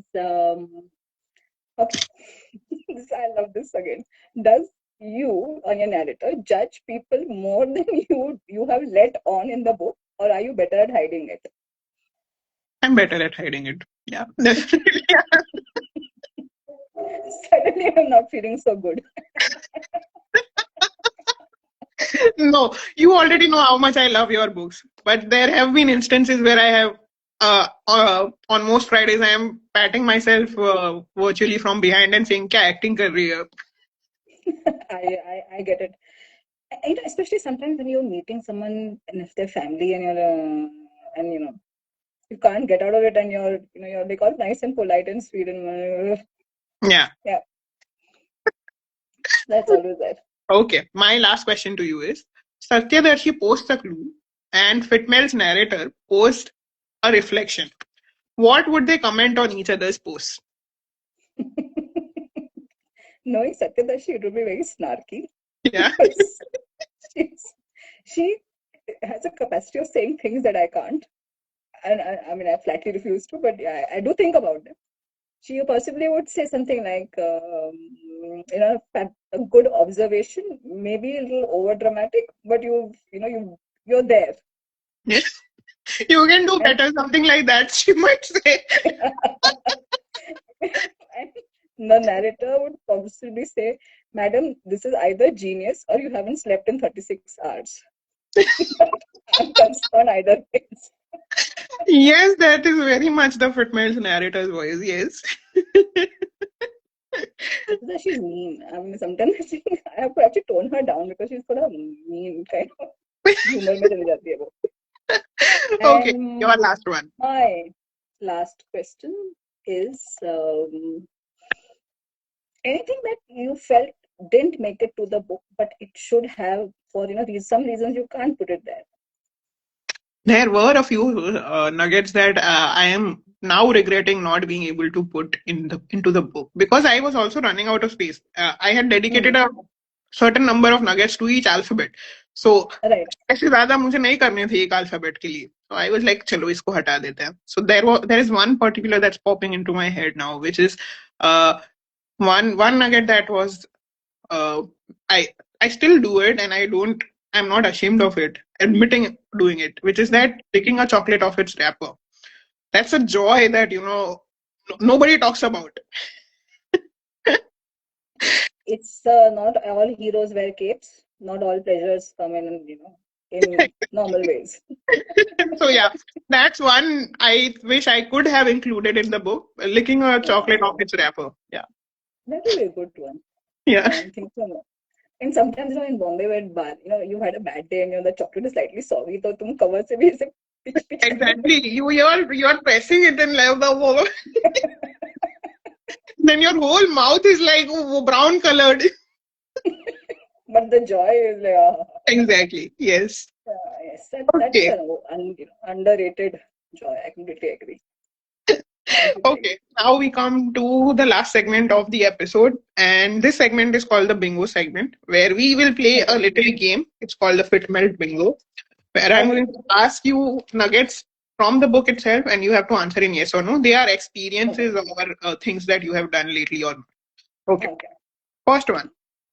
okay. I love this again. Does you or your narrator judge people more than you have let on in the book, or are you better at hiding it? I'm better at hiding it. Yeah, definitely. Suddenly, I'm not feeling so good. No, you already know how much I love your books, but there have been instances where I have, on most Fridays, I am patting myself virtually from behind and saying, "क्या acting कर रही है?" I get it. Especially sometimes when you're meeting someone and if they're family and and you can't get out of it and you're like all nice and polite and sweet and Yeah. yeah, that's always there. Okay. My last question to you is: Satyadarshi posts a clue, and Fitmel's narrator posts a reflection. What would they comment on each other's posts? Knowing Satyadarshi, it would be very snarky Yeah. because she's, she has a capacity of saying things that I can't. And I mean, I flatly refuse to, but yeah, I do think about them. She possibly would say something like, a good observation, maybe a little over dramatic, but you're there. Yes. You can do And, better, something like that, she might say. and the narrator would possibly say, "Madam, this is either genius or you haven't slept in 36 hours." I'm concerned either ways. Yes, that is very much the Fitmel's narrator's voice. Yes. She's mean. I mean, sometimes I think I have to actually tone her down because she's sort of mean kind of humor में चली जाती है वो. Okay, And your last one. my last question is anything that you felt didn't make it to the book, but it should have for some reasons you can't put it there. There were a few nuggets that I am now regretting not being able to put into the book, because I was also running out of space. I had dedicated Hmm. a certain number of nuggets to each alphabet. So Right. ऐसे ज्यादा मुझे नहीं करने थे एक alphabet के लिए. So I was like, चलो इसको हटा देते हैं. So there is one particular that's popping into my head now, which is uh, one nugget that was uh, I I still do it, and I'm not ashamed of it, admitting doing it, which is Hmm. that picking a chocolate off its wrapper. That's a joy that nobody talks about. It's not all heroes wear capes. Not all pleasures come in, in normal ways. So yeah, that's one I wish I could have included in the book, licking a chocolate off Yeah, its wrapper. Yeah. that would be a good one. Yeah. I'm thinking. And sometimes, in Bombay, where bar, you had a bad day and the chocolate is slightly soggy, so tum cover se bhi aise pitch karte Exactly. You're pressing it in like the wall. Then your whole mouth is like brown colored. but the joy is like, Exactly. Yes. yes, that's Okay. an underrated joy. I completely agree. Completely agree. Okay, now we come to the last segment of the episode, and this segment is called the bingo segment, where we will play a Okay. little game. It's called the Fit Melt Bingo, where I'm Okay. going to ask you nuggets from the book itself, and you have to answer in yes or no. They are Okay. experiences or things that you have done lately or not. Okay, Okay. first one.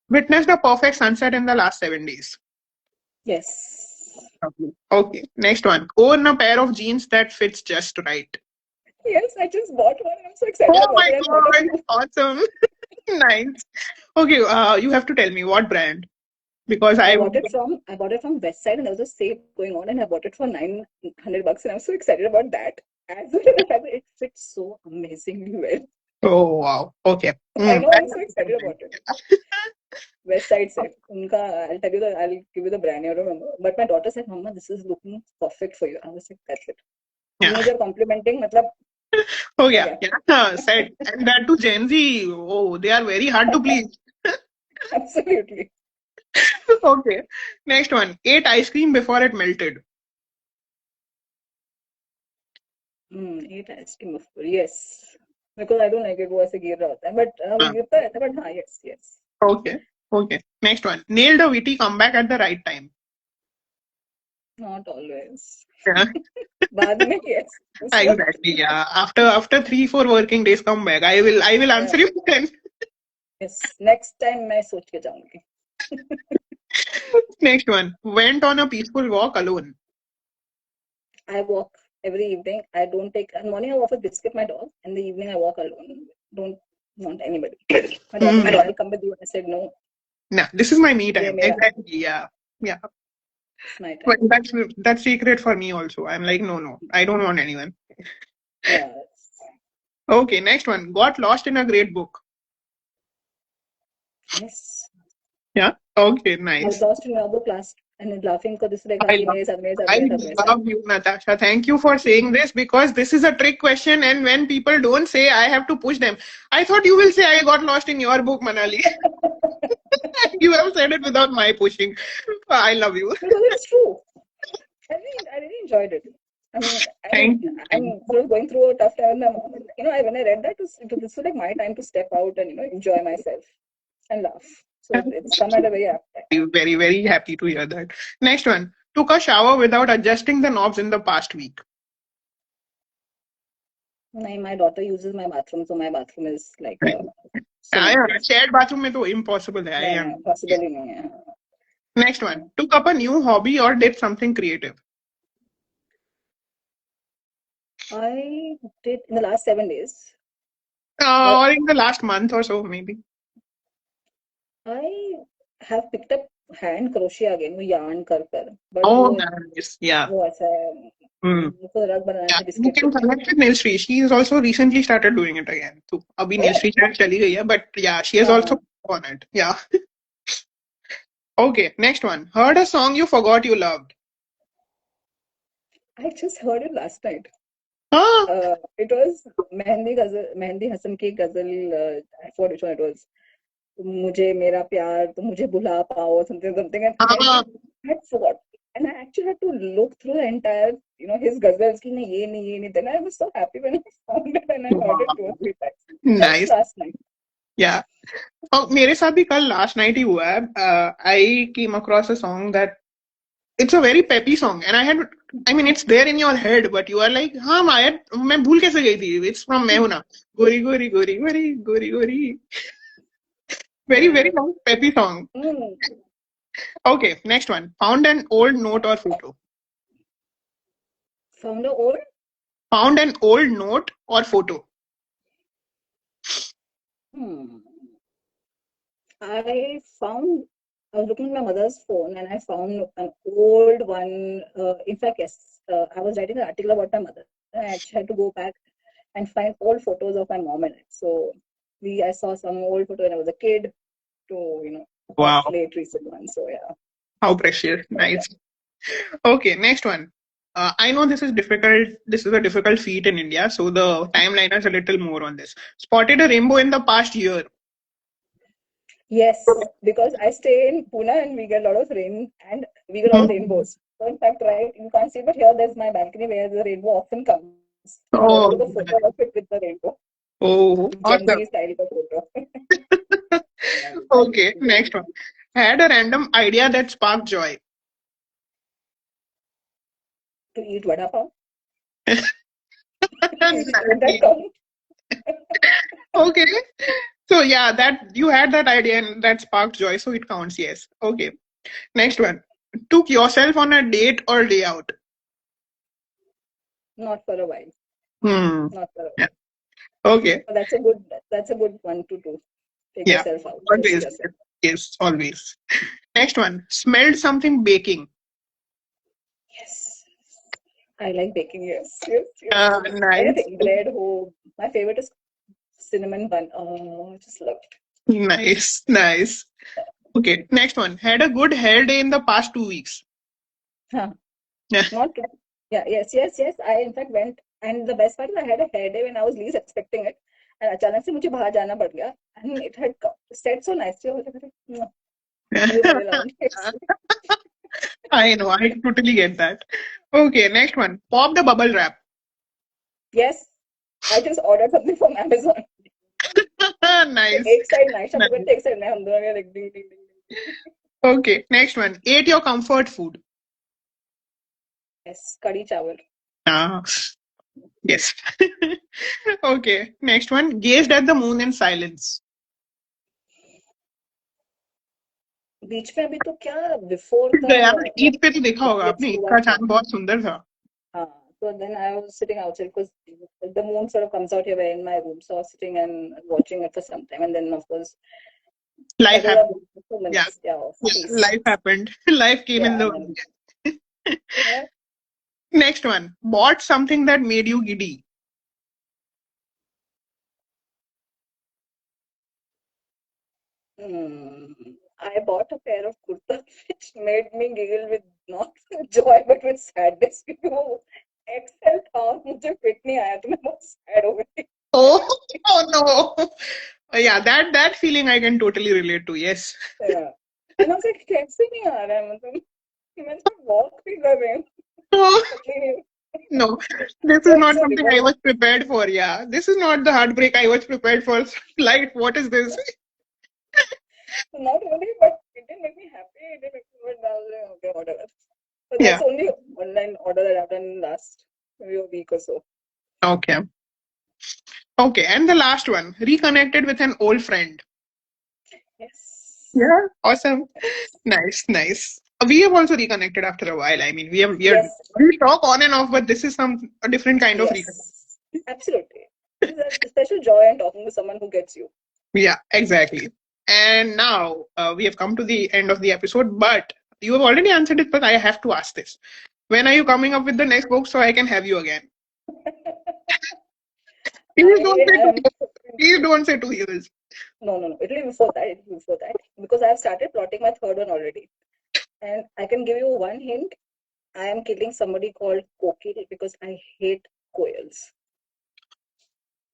Witnessed a perfect sunset in the last 7 days. Yes. Okay. Okay, next one. Own a pair of jeans that fits just right. Yes, I just bought one. I'm so excited Oh about my it. I bought a god, few. awesome. Nice. Okay, you have to tell me what brand, because I I bought would. it from I bought it from West Side, and there was a sale going on, and I bought it for $900, and I'm so excited about that. As well as the fact that it fits so amazingly well. Oh wow. Okay. I Mm, know, I I'm so have to excited tell about it. West Side set. I'll give you the brand. I don't remember. But my daughter said, "Mama, this is looking perfect for you." I was like, "That's it." you. Yeah. Teenager complimenting, matlab, Oh हो yeah. गया. Yeah. Said, and that to Gen Z. Oh, they are very hard to please. Absolutely. Okay. Next one. Ate ice cream before it melted. Eat ice cream of course. Yes. Because I don't like it वो ऐसे गिर रहा होता है. But Ah, गिरता रहता है. But हाँ, yes, yes. okay. Okay. Next one. Nailed a witty comeback at the right time. Not always. Yeah. बाद में yes. उस वक्त. Exactly. Yeah. After 3 4 working days come back. I will Yeah. answer you then. Yes. Next time मैं सोच के जाऊंगी. Next one. Went on a peaceful walk alone. I walk every evening. I don't take. In the morning I walk with Biscuit, my dog. In the evening I walk alone. Don't want anybody. My daughter Mm. said, "I'll come with you." I said, "No, Nah, this is my me ये time. मेरा, Exactly. Yeah. Yeah. it's my But time." that's secret for me also. I'm like, no, I don't want anyone. Yes. Okay, next one. Got lost in a great book. Yes. Yeah. Okay, I was nice. lost in your book last and laughing because this is like, हाँ I ये love, मेरे साथ मेरे साथ I मेरे साथ मेरे साथ. love you, Natasha. Thank you for saying this, because this is a trick question, and when people don't say, I have to push them. I thought you will say I got lost in your book, Manali. You have said it without my pushing. I love you. Because it's true. I really enjoyed it. I mean, Thank you. Thank I'm sort of going through a tough time with my mom. And, when I read that, this was like my time to step out and enjoy myself and laugh. So it's come at a very apt time. you. Very, very happy to hear that. Next one. Took a shower without adjusting the knobs in the past week. My daughter uses my bathroom, so my bathroom is like Right. a swimming pool. Shared bathroom में तो impossible है. I No, am. no, possible ही नहीं है. Next one. Took up a new hobby or did something creative. I did in the last 7 days. Or in the last month or so, maybe. I have picked up hand crochet again, वो yarn कर but Oh, वो nice. Yeah. वो ऐसा है, Hmm. मुझको रग बनाना Yeah. है You biscuit can के. connect with Nilshree. She has also recently started doing it again. So, अभी Oh yeah. Nilshree शायद चली गई है, but yeah, she has also हाँ, on it. Yeah. Okay. Next one. Heard a song you forgot you loved. I just heard it last night. Ah. It was mehndi Hasan की गजल. I forgot which one it was. मुझे मेरा प्यार तुम मुझे भुला पाओ, something, and Ah. I forgot. And I actually had to look through the entire, his ghazals. Ki, nahi, ye nahi, ye nahi. Then I was so happy when I found it and I heard it 2 or 3 times. That was Nice. last night. Yeah. Oh, मेरे साथ भी कल last night ही हुआ है. I came across a song that it's a very peppy song, and I mean, it's there in your head, but you are like, हाँ मैं भूल कैसे गई थी? It's from मैं हूं ना. गोरी गोरी गोरी गोरी गोरी गोरी. Very very Yeah. nice peppy song. Mm. Okay, next one. Found an old note or photo. Found a old. Found an old note or photo. Hmm. I found, I was looking at my mother's phone and I found an old one. In fact, yes, I was writing an article about my mother. I actually had to go back and find old photos of my mom in it. So I saw some old photo when I was a kid to, of Wow, late recent ones. So yeah, how precious. but yeah. Nice. Okay, next one. I know this is difficult. This is a difficult feat in India, so the timeline is a little more on this. Spotted a rainbow in the past year. Yes, because I stay in Pune and we get a lot of rain and we get a lot of Mhm. rainbows. So in fact, right, you can't see, but here there's my balcony where the rainbow often comes. And I Oh, took a photo of it with the rainbow. oh, Gen awesome. Z style ka photo. Yeah. Okay, next one. Had a random idea that sparked joy. To eat vada pav. Would that Nice. count? Okay. So yeah, that you had that idea and that sparked joy, so it counts, yes. Okay. Next one. Took yourself on a date or day out. Not for a while. Hmm. Not for a Yeah. while. Okay. But that's a good one to do. Take Yeah. yourself out to see Always. yourself. Yes, always. Next one. Smelled something baking. Yes. I like baking, yes. Yes, yes, yes. Nice. Anything. Bread, ho. My favorite is cinnamon bun. Oh, I just love it. Nice. Nice. Okay. Next one. Had a good hair day in the past 2 weeks. Huh. Yeah. Not to, yeah, yes, yes, yes. I in fact went, and the best part is I had a hair day when I was least expecting it. And अचानक से मुझे बाहर जाना पड़ गया. And it had set so nicely. I was like, मुझे गले लगाऊंगी. I know. I totally get that. Okay. Next one. Pop the bubble wrap. Yes, I just ordered something from Amazon. तो Nice. एक साइड नाइशा Nice. पकड़ते एक side मैं हम दोनों के like ding ding ding ding. Okay. Next one. Ate your comfort food. Yes, कड़ी चावल. Ah, yes. Okay. Next one. Gazed at the moon in silence. बीच में अभी तो क्या before the गया ईद पे तो देखा होगा आपने eclipse ईद हुआ का था. चांद बहुत सुंदर था. So then I was sitting outside because the moon sort of comes out here in my room. So I was sitting and watching it for some time. And then, of course, Life that was a happened. few Yeah. minutes, yeah, of Yeah. peace. Life happened. Life came in Yeah, the and then, way. yeah. Next one. Bought something that made you giddy. I bought a pair of kurtas which made me giggle with not with joy but with sadness. क्योंकि वो XL था और मुझे fit नहीं आया तो मैं बहुत sad हो गई. Oh, oh no. Yeah, that feeling I can totally relate to. Yes. Yeah. And I was like, कैसे नहीं आ रहा है मतलब मैं तो walk भी कर रही हूँ Oh, पतली नहीं हूँ. no, this is So not it's a something I reverse. was prepared for. Yeah, this is not the heartbreak I was prepared for. Like, what is this? Not only, but it didn't make me happy. It didn't make me good. I was like, okay, whatever. But Yeah. that's only online order that I've done last maybe a week or so. Okay. Okay. And the last one, reconnected with an old friend. Yes. Yeah. Awesome. Yes. Nice. Nice. We have also reconnected after a while. I mean, Yes. we talk on and off, but this is a different kind of reconnection. Yes. Absolutely. There's a special joy in talking to someone who gets you. Yeah. Exactly. And now we have come to the end of the episode, but you have already answered it. But I have to ask this: when are you coming up with the next book so I can have you again? Please don't I say two am. years. Please don't say 2 years. No. It'll be before that. It'll be before that. Because I've started plotting my third one already. And I can give you one hint. I am killing somebody called Kokil because I hate koels.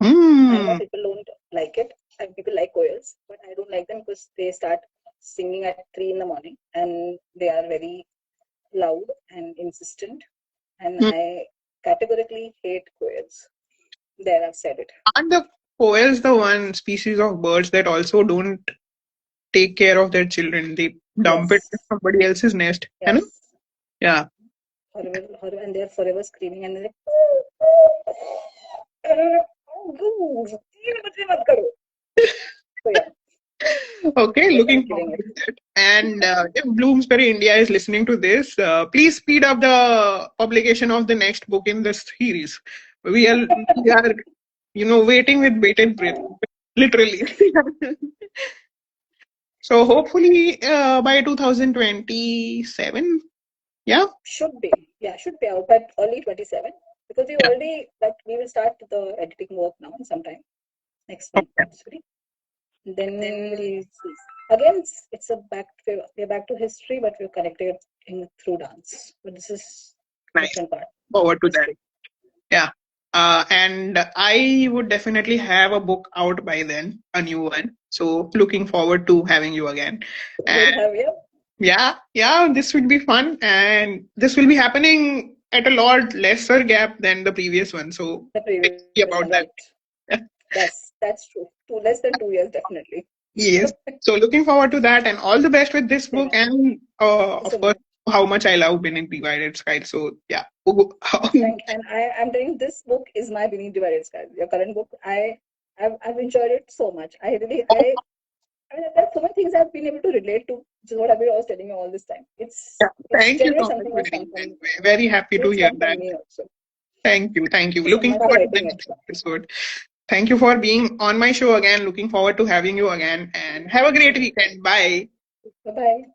I know Hmm. people don't like it, and people like koels, but I don't like them because they start singing at 3 in the morning and they are very loud and insistent, and Hmm. I categorically hate quails. There, I've said it. Aren't the koels the one species of birds that also don't take care of their children? They dump it in Yes, somebody else's nest. You know? yes. Yeah. Horrible, horrible, and they're forever screaming and they're like, so yeah, Okay, they're looking killing forward it. to that. And if Bloomsbury India is listening to this, please speed up the publication of the next book in this series. We are waiting with bated breath, literally. So hopefully by 2027, yeah, Should be out by early 27 because we yeah, already like we will start the editing work now sometime next month okay, actually. Then we'll see. Again, it's a we're back to history, but we're connected through dance. But this is nice. different part, Forward to that. history. Yeah. And I would definitely have a book out by then, a new one. So looking forward to having you again. We'll And have yeah, yeah, this would be fun. And this will be happening at a lot lesser gap than the previous one. So the previous one, happy right? about that. That's true. Less than 2 years, definitely. Yes. So looking forward to that and all the best with this Same book here. and Thank you of so course much. how much I love Beneath Divided Sky. So yeah. And I'm doing this book is my Beneath Divided Sky. Your current book, I've enjoyed it so much. I mean, there's so many things I've been able to relate to, which is what I was telling you all this time. Yeah. It's Thank you genuinely so much, something that's come very, from very happy to it's hear come from that. me also. Thank you. Thank you. Thank you so Looking much for forward to the writing it. next episode. Thank you for being on my show again. Looking forward to having you again and have a great weekend. Bye. Bye bye.